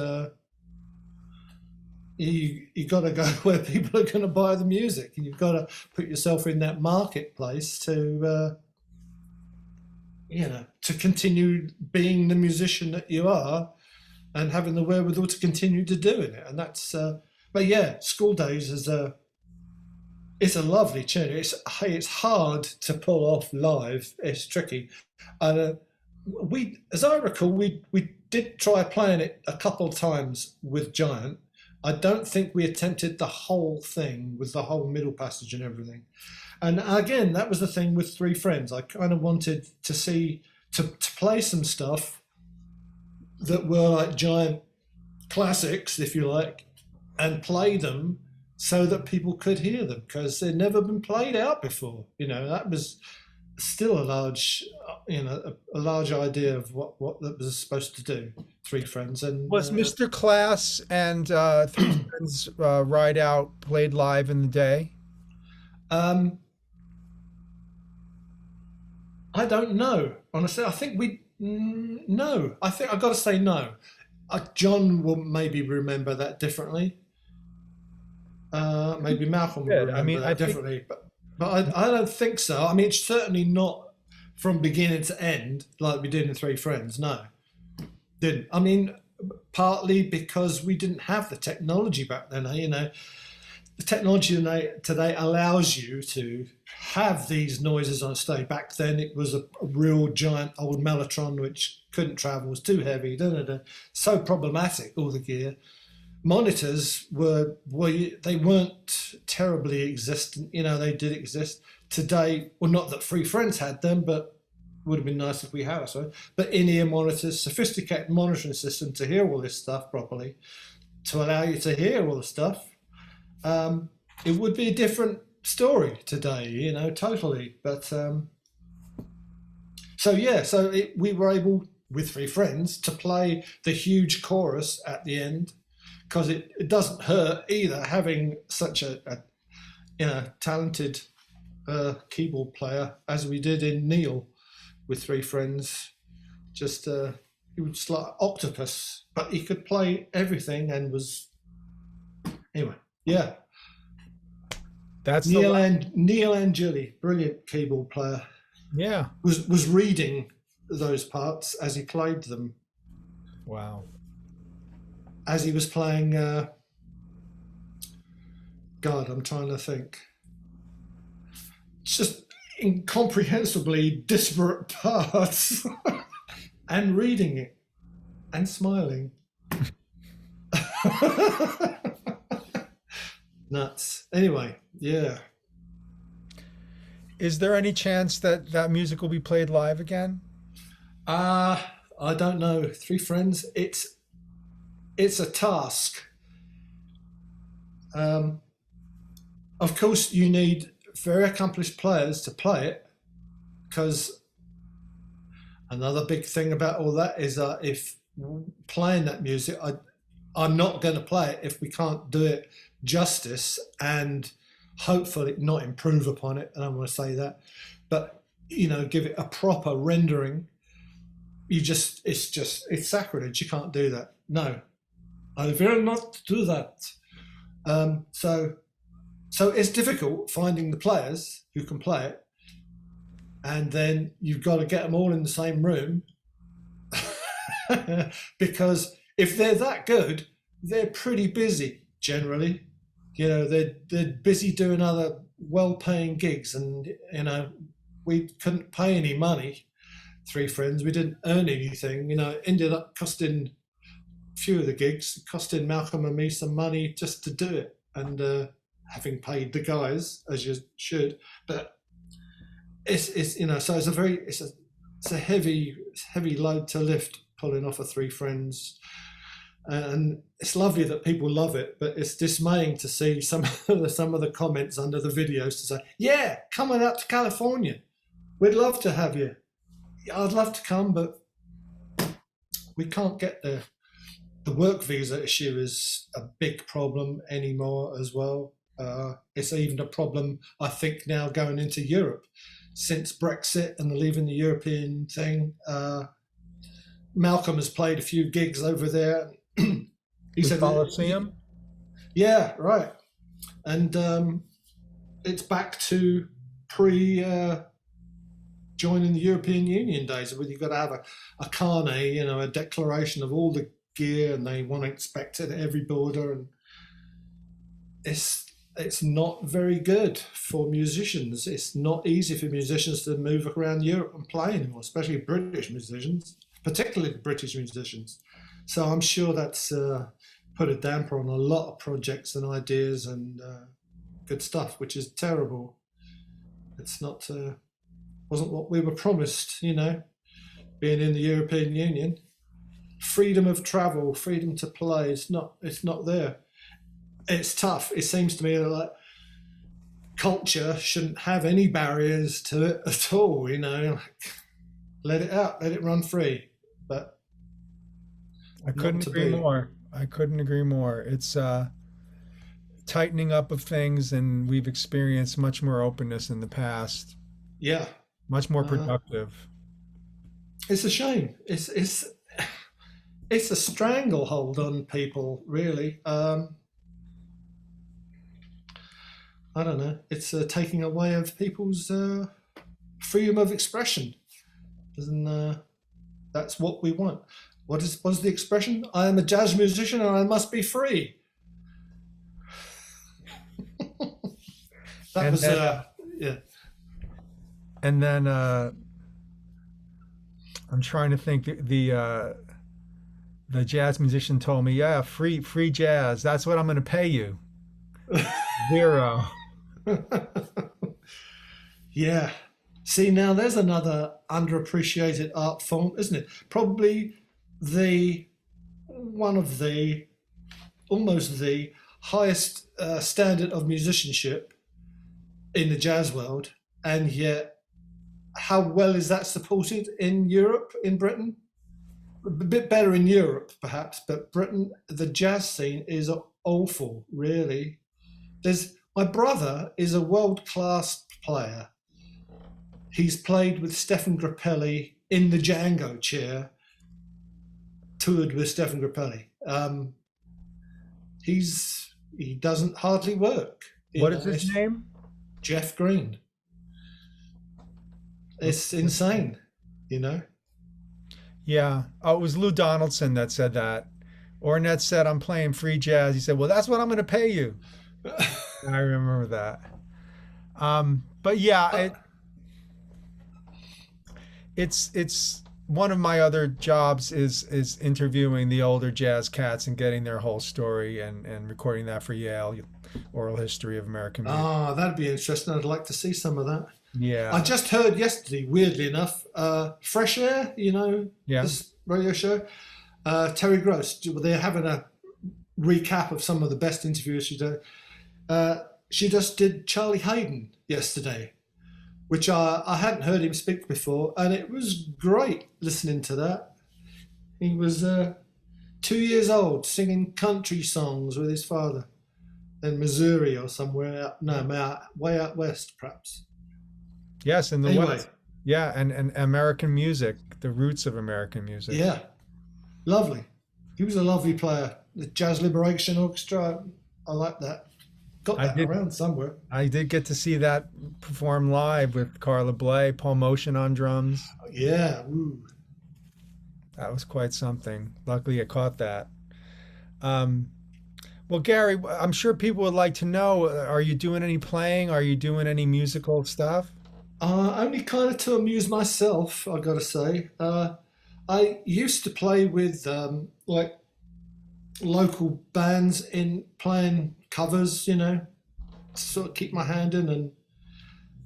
you got to go where people are going to buy the music, and you've got to put yourself in that marketplace to you know, to continue being the musician that you are, and having the wherewithal to continue to doing it. And that's but yeah, School Days it's a lovely tune. It's hard to pull off live. It's tricky. We, as I recall, we did try playing it a couple of times with Giant. I don't think we attempted the whole thing with the whole middle passage and everything. And again, that was the thing with Three Friends. I kind of wanted to play some stuff that were like Giant classics, if you like, and play them so that people could hear them, because they'd never been played out before. You know, that was still a large, you know, a large idea of what that was supposed to do. Three Friends. And Was Mr. Class and Three Friends Ride Out played live in the day? I don't know, honestly. I think no. I think I've got to say no. John will maybe remember that differently. Maybe Malcolm will remember that differently, but I don't think so. I mean, it's certainly not from beginning to end like we did in Three Friends. No, didn't. I mean, partly because we didn't have the technology back then. You know, the technology today allows you to have these noises on stage. Back then, it was a real giant old Mellotron which couldn't travel, was too heavy, so problematic, all the gear. Monitors they weren't terribly existent. You know, they did exist today. Well, not that Three Friends had them, but would have been nice if we had, I suppose. But in-ear monitors, sophisticated monitoring system to hear all this stuff properly, to allow you to hear all the stuff. It would be a different story today, you know, totally. But we were able, with Three Friends, to play the huge chorus at the end, because it doesn't hurt either, having such a you know, talented keyboard player as we did in Neil with Three Friends. Just he was like an octopus, but he could play everything and was anyway. Yeah. That's Neil Angeli, brilliant keyboard player. Yeah. Was reading those parts as he played them. Wow. As he was playing God, I'm trying to think. It's just, incomprehensibly disparate parts and reading it and smiling. Nuts. Anyway, yeah. Is there any chance that that music will be played live again? I don't know. Three Friends. It's a task. Of course, you need very accomplished players to play it, because another big thing about all that is if playing that music, I'm not going to play it if we can't do it justice and hopefully not improve upon it. And I want to say that, but give it a proper rendering. It's sacrilege. You can't do that. No, I will not do that. So it's difficult finding the players who can play it, and then you've got to get them all in the same room because if they're that good, they're pretty busy generally. They're busy doing other well-paying gigs, and we couldn't pay any money. Three Friends, we didn't earn anything. It ended up costing a few of the gigs, costing Malcolm and me some money just to do it, and having paid the guys as you should. But it's so it's a heavy load to lift, pulling off a Three Friends. And it's lovely that people love it, but it's dismaying to see some of the comments under the videos to say, "Yeah, coming out to California, we'd love to have you. I'd love to come, but we can't get there." The work visa issue is a big problem anymore as well. It's even a problem, I think, now going into Europe since Brexit and the leaving the European thing. Malcolm has played a few gigs over there. He said Coliseum? Yeah, right. And it's back to joining the European Union days, where you've got to have a carnet, a declaration of all the gear, and they want to inspect it at every border. And it's not very good for musicians. It's not easy for musicians to move around Europe and play anymore, especially British musicians, particularly British musicians. So I'm sure that's put a damper on a lot of projects and ideas and good stuff, which is terrible. It's not wasn't what we were promised, being in the European Union. Freedom of travel, freedom to play, it's not there. It's tough. It seems to me like culture shouldn't have any barriers to it at all, let it out, let it run free. But I couldn't agree more. It's tightening up of things, and we've experienced much more openness in the past. Yeah. Much more productive. It's a shame. It's a stranglehold on people, really. I don't know. It's taking away of people's freedom of expression. And that's what we want. What's the expression? I am a jazz musician and I must be free. Yeah. And then I'm trying to think. The jazz musician told me, "Yeah, free jazz. That's what I'm going to pay you." 0. Yeah. See, now there's another underappreciated art form, isn't it? Probably almost the highest standard of musicianship in the jazz world, and yet how well is that supported in Europe, in Britain? A bit better in Europe, perhaps, but Britain, the jazz scene is awful, really. My brother is a world-class player. He's played with Stefan Grappelli in the Django chair, toured with Stefan Grappelli. He doesn't hardly work. What is his name? Jeff Green. It's insane, Yeah. Oh, it was Lou Donaldson that said that. Ornette said, "I'm playing free jazz." He said, "Well, that's what I'm going to pay you." I remember that. But yeah, it's one of my other jobs is interviewing the older jazz cats and getting their whole story and recording that for Yale, Oral History of American Music. Ah, that'd be interesting. I'd like to see some of that. Yeah. I just heard yesterday, weirdly enough, Fresh Air, Yeah. this radio show, Terry Gross, they're having a recap of some of the best interviews she did. She just did Charlie Haydn yesterday, which I hadn't heard him speak before, and it was great listening to that. He was 2 years old, singing country songs with his father in Missouri or somewhere, way out west, perhaps. Yes, in the Anyway. West. Yeah, and American music, the roots of American music. Yeah, lovely. He was a lovely player. The Jazz Liberation Orchestra, I like that. Got that around somewhere. I did get to see that perform live with Carla, Bley, Paul Motion on drums. Yeah, ooh. That was quite something. Luckily, I caught that. Well, Gary, I'm sure people would like to know, are you doing any playing? Are you doing any musical stuff? Only kind of to amuse myself, I got to say. I used to play with like local bands in playing covers, to sort of keep my hand in. And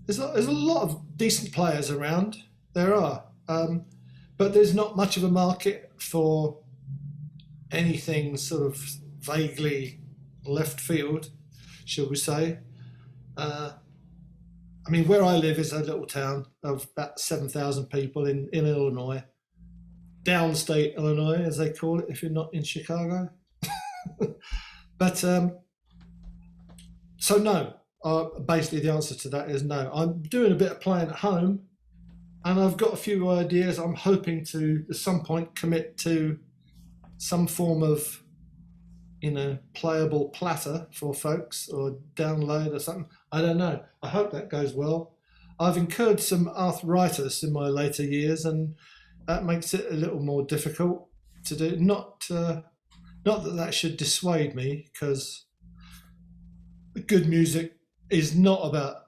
there's a lot of decent players around. There are, but there's not much of a market for anything sort of vaguely left field, shall we say. I mean, where I live is a little town of about 7,000 people in Illinois, downstate Illinois, as they call it, if you're not in Chicago. But so no, basically the answer to that is no. I'm doing a bit of playing at home, and I've got a few ideas. I'm hoping to, at some point, commit to some form of, playable platter for folks, or download or something. I don't know. I hope that goes well. I've incurred some arthritis in my later years, and that makes it a little more difficult to do. Not that should dissuade me, because good music is not about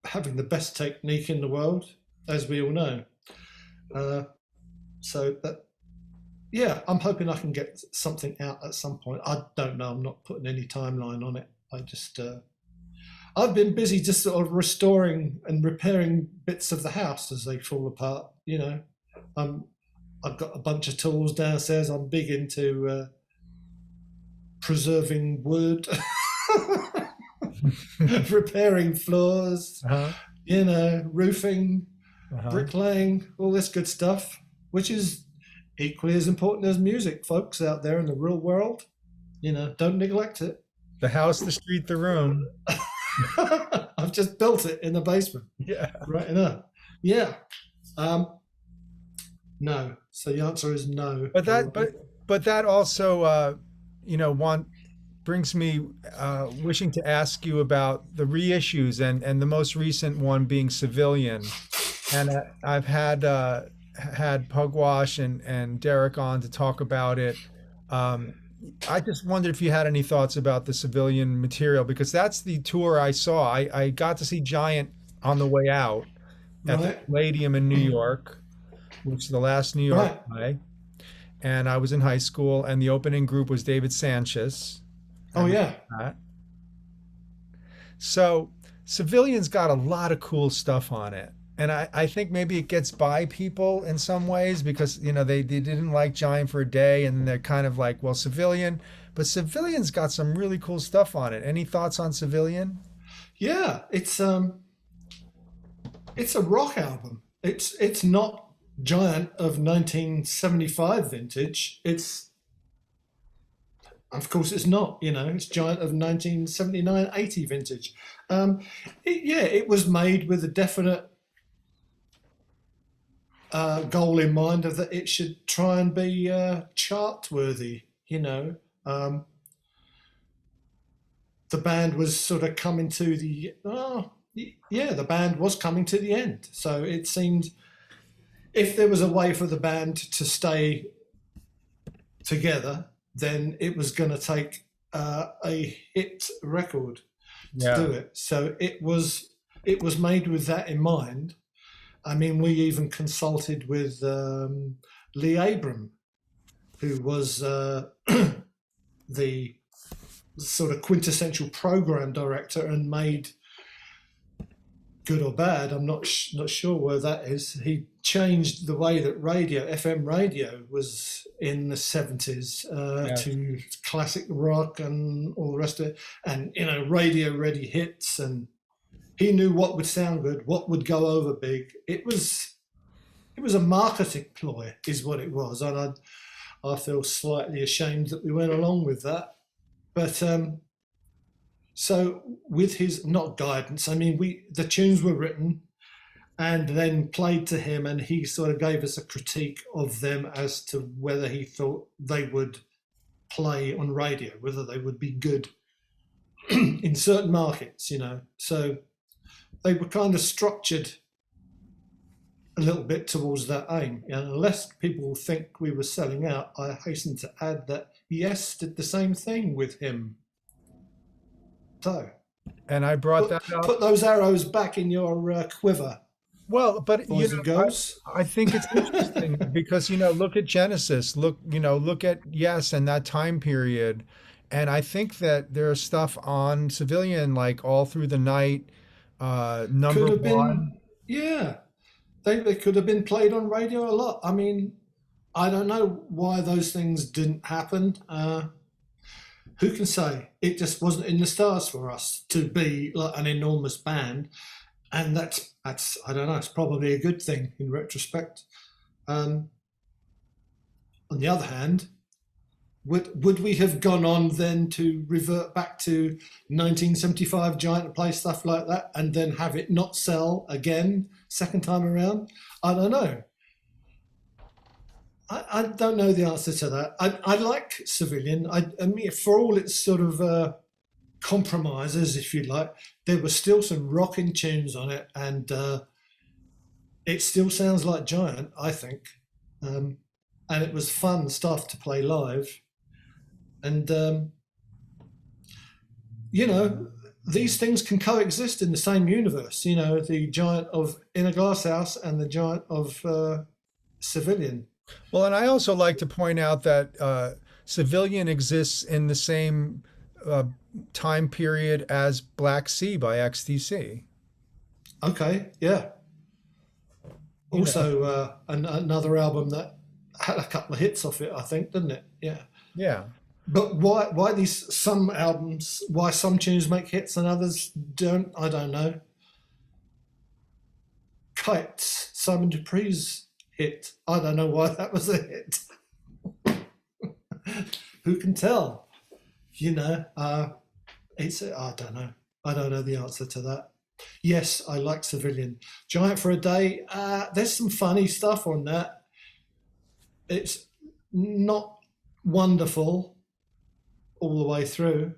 having the best technique in the world, as we all know. Yeah, I'm hoping I can get something out at some point. I don't know. I'm not putting any timeline on it. I've been busy just sort of restoring and repairing bits of the house as they fall apart. I've got a bunch of tools downstairs. I'm big into preserving wood, repairing floors, roofing, bricklaying, all this good stuff, which is equally as important as music, folks out there in the real world. Don't neglect it. The house, the street, the room. I've just built it in the basement. Yeah. Right enough. Yeah. No. So the answer is no. But that also, brings me wishing to ask you about the reissues and the most recent one being Civilian. And I've had Pugwash and Derek on to talk about it. I just wondered if you had any thoughts about the Civilian material, because that's the tour I saw. I got to see Giant on the way out at the Palladium in New York, which is the last New York play. And I was in high school, and the opening group was David Sanchez. Oh, yeah. So Civilian's got a lot of cool stuff on it. And I think maybe it gets by people in some ways, because, they didn't like Giant for a day, and they're kind of like, well, Civilian. But Civilian's got some really cool stuff on it. Any thoughts on Civilian? Yeah, it's a rock album. It's not Giant of 1975 vintage. Of course it's not, it's Giant of 1979-80 vintage. It was made with a definite goal in mind of that it should try and be chart worthy. The band was sort of coming to the band was coming to the end. So it seemed, if there was a way for the band to stay together, then it was going to take a hit record to do it. So it was made with that in mind. I mean, we even consulted with Lee Abram, who was the sort of quintessential program director and made, good or bad, I'm not sure where that is. He changed the way that FM radio was in the 70s to classic rock and all the rest of it, and radio ready hits, and he knew what would sound good, what would go over big. It was a marketing ploy, is what it was, and I feel slightly ashamed that we went along with that. But so with his not guidance, I mean, the tunes were written and then played to him, and he sort of gave us a critique of them as to whether he thought they would play on radio, whether they would be good in certain markets, So they were kind of structured a little bit towards that aim. And unless people think we were selling out, I hasten to add that Yes did the same thing with him. So, and I brought that up. Put those arrows back in your quiver. Well, but I think it's interesting because look at Genesis, look at Yes and that time period, and I think that there's stuff on Civilian like All Through the Night, number one. They could have been played on radio a lot. I mean, I don't know why those things didn't happen. Who can say? It just wasn't in the stars for us to be like an enormous band. And that's I don't know, it's probably a good thing in retrospect. On the other hand, would we have gone on then to revert back to 1975 Giant and play stuff like that and then have it not sell again second time around? I don't know. I don't know the answer to that. I like Civilian. I mean, for all its sort of compromises, if you like, there were still some rocking tunes on it, and it still sounds like Giant, I think. And it was fun stuff to play live. And, these things can coexist in the same universe, the Giant of In a Glass House and the Giant of Civilian. Well, and I also like to point out that Civilian exists in the same time period as Black Sea by XTC. Okay, yeah. Also, another album that had a couple of hits off it, I think, didn't it? Yeah. Yeah. But why some tunes make hits and others don't, I don't know. Kites, Simon Dupree's hit. I don't know why that was a hit. Who can tell? I don't know. I don't know the answer to that. Yes, I like Civilian. Giant for a Day, there's some funny stuff on that. It's not wonderful all the way through,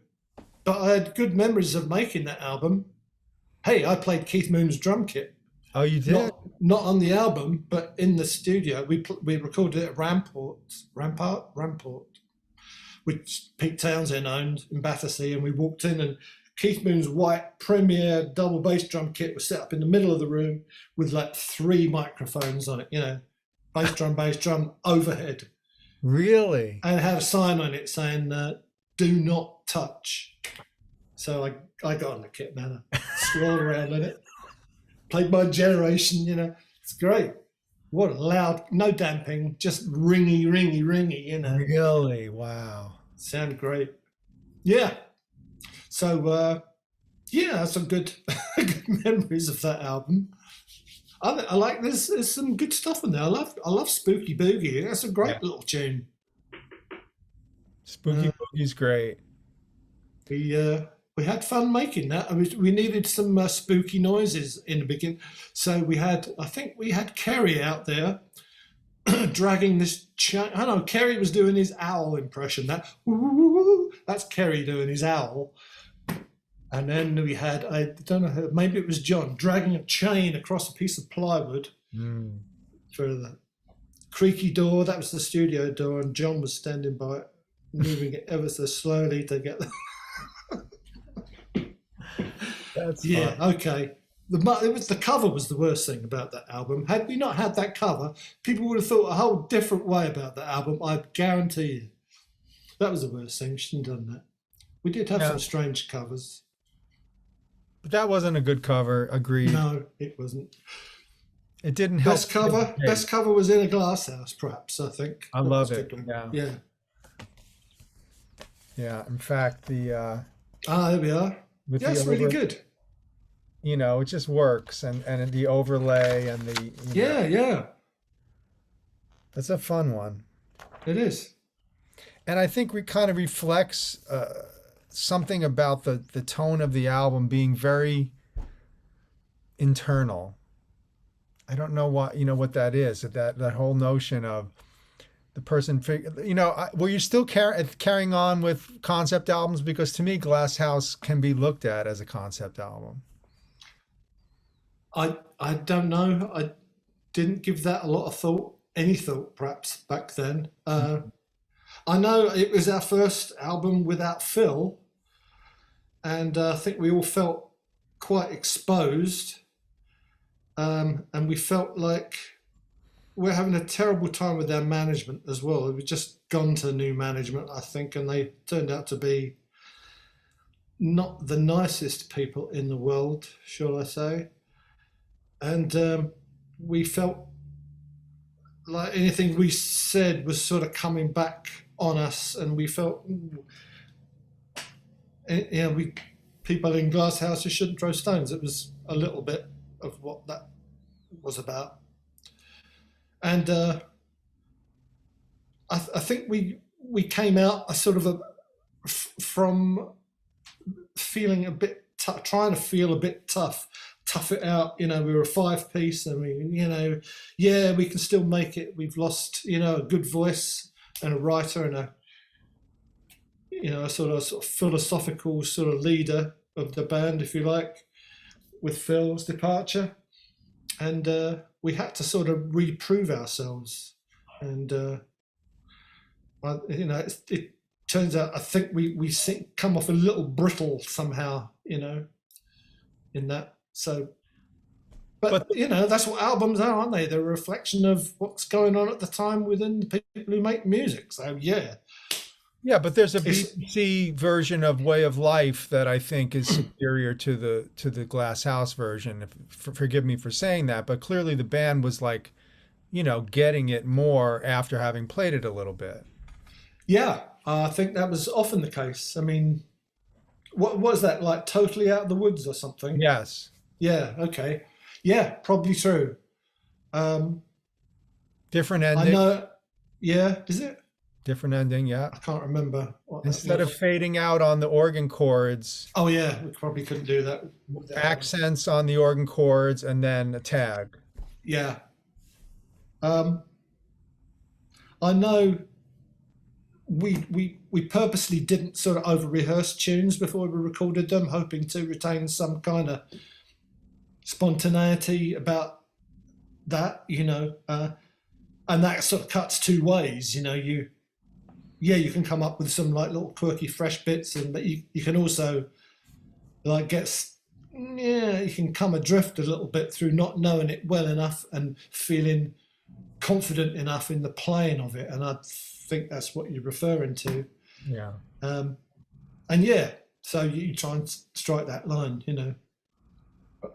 but I had good memories of making that album. Hey, I played Keith Moon's drum kit. Oh, you did? Not on the album, but in the studio. We recorded it at Rampart, which Pete Townsend owned in Battersea, and we walked in and Keith Moon's white Premier double bass drum kit was set up in the middle of the room with like 3 microphones on it, bass drum, overhead. Really? And it had a sign on it saying, do not touch. So I got on the kit, man. I swirled around in it. Played my generation, It's great. What a loud, no damping, just ringy. Really? Wow. Sound great. Yeah. So, some good memories of that album. I like there's some good stuff in there. I love Spooky Boogie. That's a great little tune. Spooky Boogie's great. We had fun making that. We needed some spooky noises in the beginning. So I think we had Kerry out there dragging this chain. I don't know, Kerry was doing his owl impression. That's Kerry doing his owl. And then we had, I don't know, maybe it was John, dragging a chain across a piece of plywood for the creaky door. That was the studio door, and John was standing by it, moving it ever so slowly to get the... That's fun. Okay. The cover was the worst thing about that album. Had we not had that cover, people would have thought a whole different way about that album. I guarantee you. That was the worst thing. We shouldn't have done that. We did have some strange covers. But that wasn't a good cover. Agreed. No, it wasn't. It didn't help. Best cover was In a Glass House, perhaps, I think. I love it. Yeah. Yeah. In fact, the there we are. It's really good. You know, it just works, and the overlay and the yeah. That's a fun one. It is. And I think we kind of reflects something about the tone of the album being very internal. I don't know what that is. That whole notion of the person. Were you still carrying on with concept albums? Because to me, Glass House can be looked at as a concept album. I don't know. I didn't give that a lot of thought, any thought perhaps back then. I know it was our first album without Phil, and I think we all felt quite exposed, and we felt like we're having a terrible time with our management as well. We've just gone to new management, I think, and they turned out to be not the nicest people in the world, shall I say. And we felt like anything we said was sort of coming back on us, and we felt, people in glass houses shouldn't throw stones. It was a little bit of what that was about. And I think we came out from feeling a bit trying to feel a bit tough it out. We were a 5-piece, and we can still make it. We've lost a good voice and a writer and a sort of philosophical sort of leader of the band, if you like, with Phil's departure, and we had to sort of reprove ourselves. And it turns out I think we come off a little brittle somehow, in that. So, but that's what albums are, aren't they? They're a reflection of what's going on at the time within the people who make music. So yeah, but there's a BBC version of Way of Life that I think is superior to the Glass House version. Forgive me for saying that, but clearly the band was like, getting it more after having played it a little bit. Yeah, I think that was often the case. I mean, what was that, like Totally Out of the Woods or something? Yes. Yeah, okay. Yeah, probably true. Different ending. I know. Yeah, is it? Different ending, yeah. I can't remember. Instead of fading out on the organ chords. Oh, yeah, we probably couldn't do that. Accents on the organ chords and then a tag. Yeah. I know we purposely didn't sort of over-rehearse tunes before we recorded them, hoping to retain some kind of spontaneity about that, and that sort of cuts two ways. You can come up with some like little quirky fresh bits, but you can also like you can come adrift a little bit through not knowing it well enough and feeling confident enough in the playing of it, and I think that's what you're referring to. Yeah. So you try and strike that line,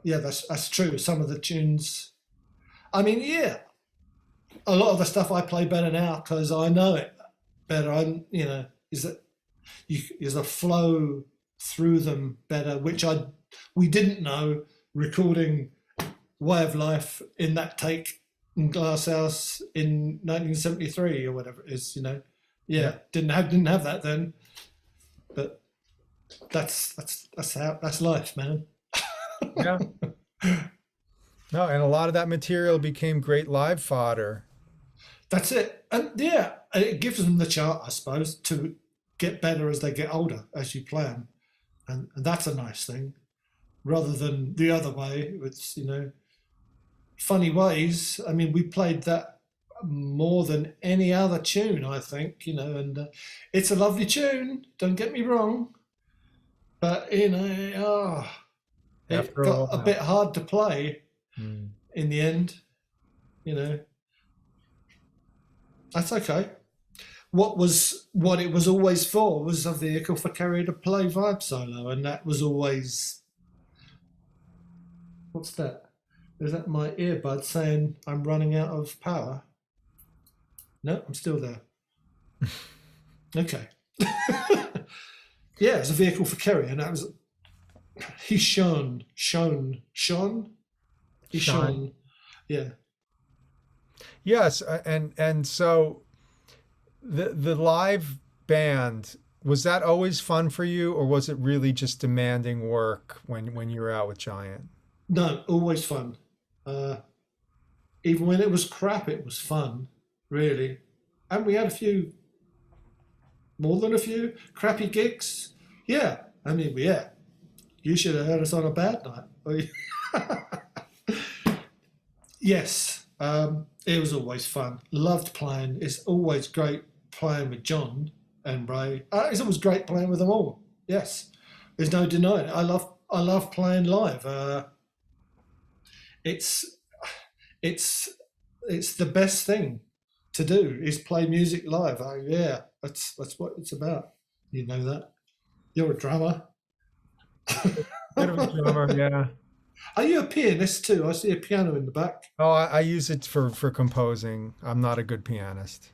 Yeah, that's true. Some of the tunes, I mean, a lot of the stuff I play better now because I know it better. Is a flow through them better, which we didn't know recording Way of Life in that take in Glass House in 1973 or whatever it is. Didn't have that then, but that's life, man. Yeah. No, and a lot of that material became great live fodder. That's it. And it gives them the chance, I suppose, to get better as they get older, as you play them. And that's a nice thing, rather than the other way. It's, Funny Ways. I mean, we played that more than any other tune, I think, and it's a lovely tune, don't get me wrong. But, It After a got a while. bit hard to play Mm. in the end, you know. That's okay. What it was always for was a vehicle for Kerry to play vibe solo, and that was always, what's that? Is that my earbud saying I'm running out of power? No, I'm still there. Okay. Yeah, it's a vehicle for Kerry, and that was he shone. Yeah. Yes, and so the live band, was that always fun for you, or was it really just demanding work when you were out with Giant? No, always fun. Even when it was crap, it was fun, really. And we had more than a few crappy gigs. Yeah, I mean, yeah. You should have heard us on a bad night. Yes, it was always fun. Loved playing. It's always great playing with John and Ray. It's always great playing with them all. Yes, there's no denying it. I love playing live. It's it's the best thing to do is play music live. Yeah, that's what it's about. You know that. You're a drummer. Bit of a drummer, yeah. Are you a pianist too? I see a piano in the back. Oh, I use it for composing. I'm not a good pianist.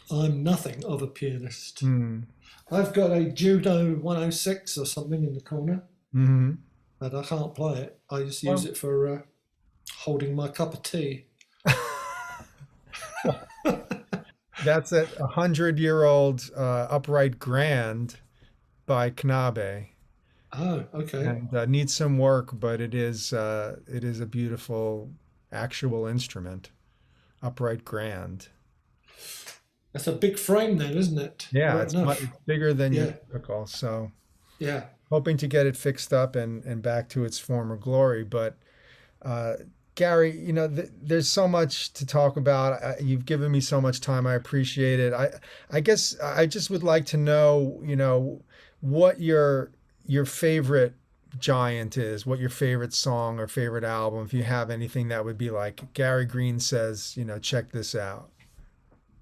I'm nothing of a pianist. Mm. I've got a Judo 106 or something in the corner, Hmm. but I can't play it. I just Well, use it for holding my cup of tea. that's a 100-year-old upright grand by Knabe, Oh, okay. and needs some work, but it is a beautiful actual instrument, upright grand. That's a big frame then, isn't it? Yeah, Right enough. it's bigger than your Yeah, typical. So yeah. hoping to get it fixed up and back to its former glory. But uh, Gary, there's so much to talk about. You've given me so much time. I appreciate it. I guess I just would like to know, what your favorite Giant is, what your favorite song or favorite album, if you have anything that would be like Gary Green says, check this out.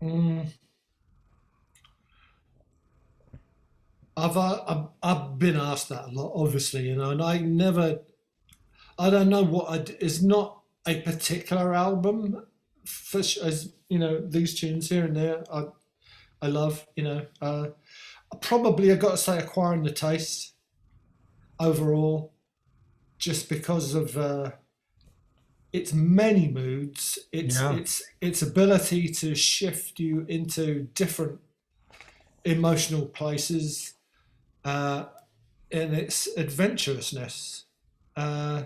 Mm, I've been asked that a lot, obviously, and I don't know it's not a particular album as these tunes here and there. I love, probably I got to say Acquiring the Taste overall, just because of its many moods, Yeah. its ability to shift you into different emotional places, uh, and its adventurousness. Uh,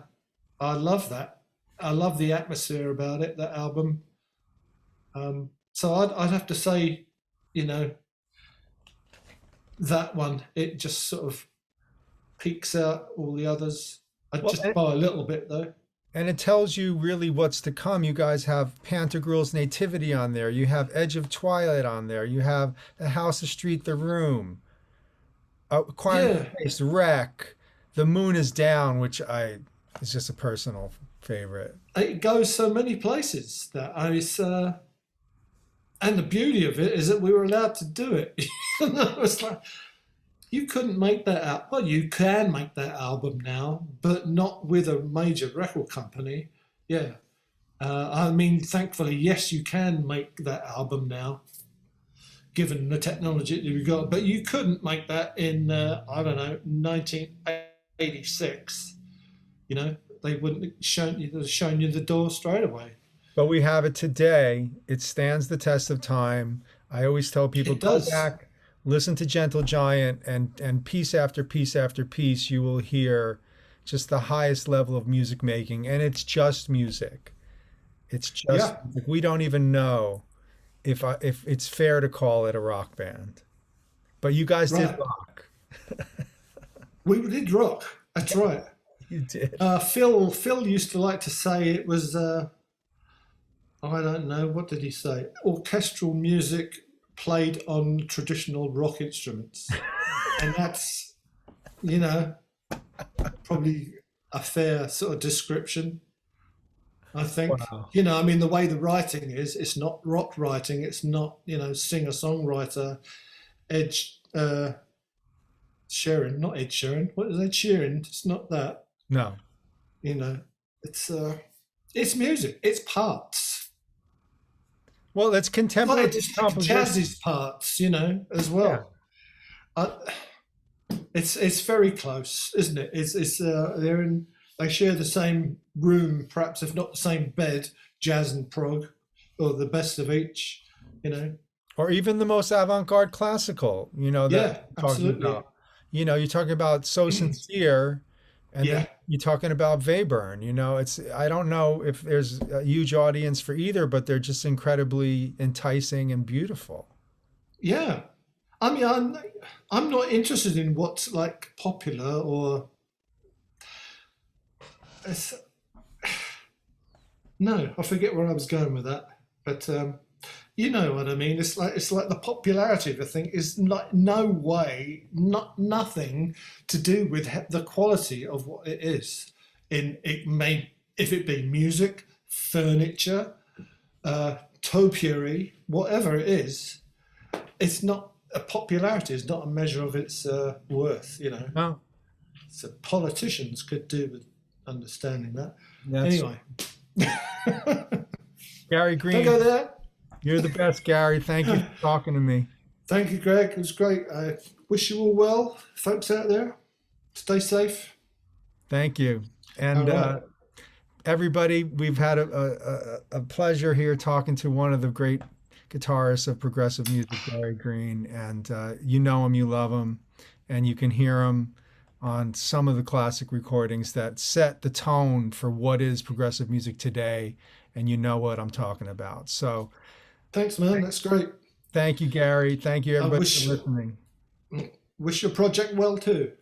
I love that. I love the atmosphere about it. That album. So I'd have to say, you know, that one. It just sort of peaks out all the others. Well, Just by a little bit though. and it tells you really what's to come. You guys have Pantagruel's Nativity on there. You have Edge of Twilight on there. You have The House, the Street, the Room. Quiet Yeah, Place, Wreck. The Moon is Down, which is just a personal favorite. it goes so many places that and the beauty of it is that we were allowed to do it. It's like you couldn't make that out. Well, you can make that album now, but not with a major record company. Yeah, I mean, thankfully, yes, you can make that album now, given the technology that we've got. But you couldn't make that in I don't know 1986. You know, they wouldn't have shown you the door straight away. But we have it today. It stands the test of time. I always tell people, It go does. back, listen to Gentle Giant, and piece after piece after piece, you will hear just the highest level of music making. And it's just music. It's just, Yeah, we don't even know if it's fair to call it a rock band. But you guys did right. rock. We did rock. That's right. You did. Phil used to like to say it was I don't know, what did he say? Orchestral music played on traditional rock instruments. And that's, you know, Probably a fair sort of description, I think. Wow. You know, I mean, the way the writing is, it's not rock writing. It's not, you know, singer-songwriter, Ed Sheeran, not Ed Sheeran. What is Ed Sheeran? It's not that. No. You know, it's music. It's parts. Well, it's Well, contemporary it's like composition. jazz's parts, you know, as well. It's very close, isn't it? They share the same room, perhaps if not the same bed, jazz and prog, or the best of each, you know. Or even the most avant-garde classical, that Yeah, you're talking absolutely. about. You're talking about So Sincere, and then Yeah, you're talking about Webern. I don't know if there's a huge audience for either, but they're just incredibly enticing and beautiful. yeah. I mean, I'm not interested in what's like popular or it's, no. I forget where I was going with that, but you know what I mean. It's like the popularity of a thing is like no way, nothing to do with the quality of what it is. In it may if it be music, furniture, topiary, whatever it is, it's not a popularity is not a measure of its worth. You know, No, so politicians could do with understanding that. that's Anyway, Gary don't go Green. there. You're the best, Gary. Thank you for talking to me. Thank you, Greg. It was great. I wish you all well, folks out there. Stay safe. Thank you. All And right. everybody, we've had a pleasure here talking to one of the great guitarists of progressive music, Gary Green. And you know him, you love him, and you can hear him on some of the classic recordings that set the tone for what is progressive music today. And you know what I'm talking about. So Thanks, man. That's great. thank you, Gary. Thank you, I everybody, for wish listening. wish your project well too.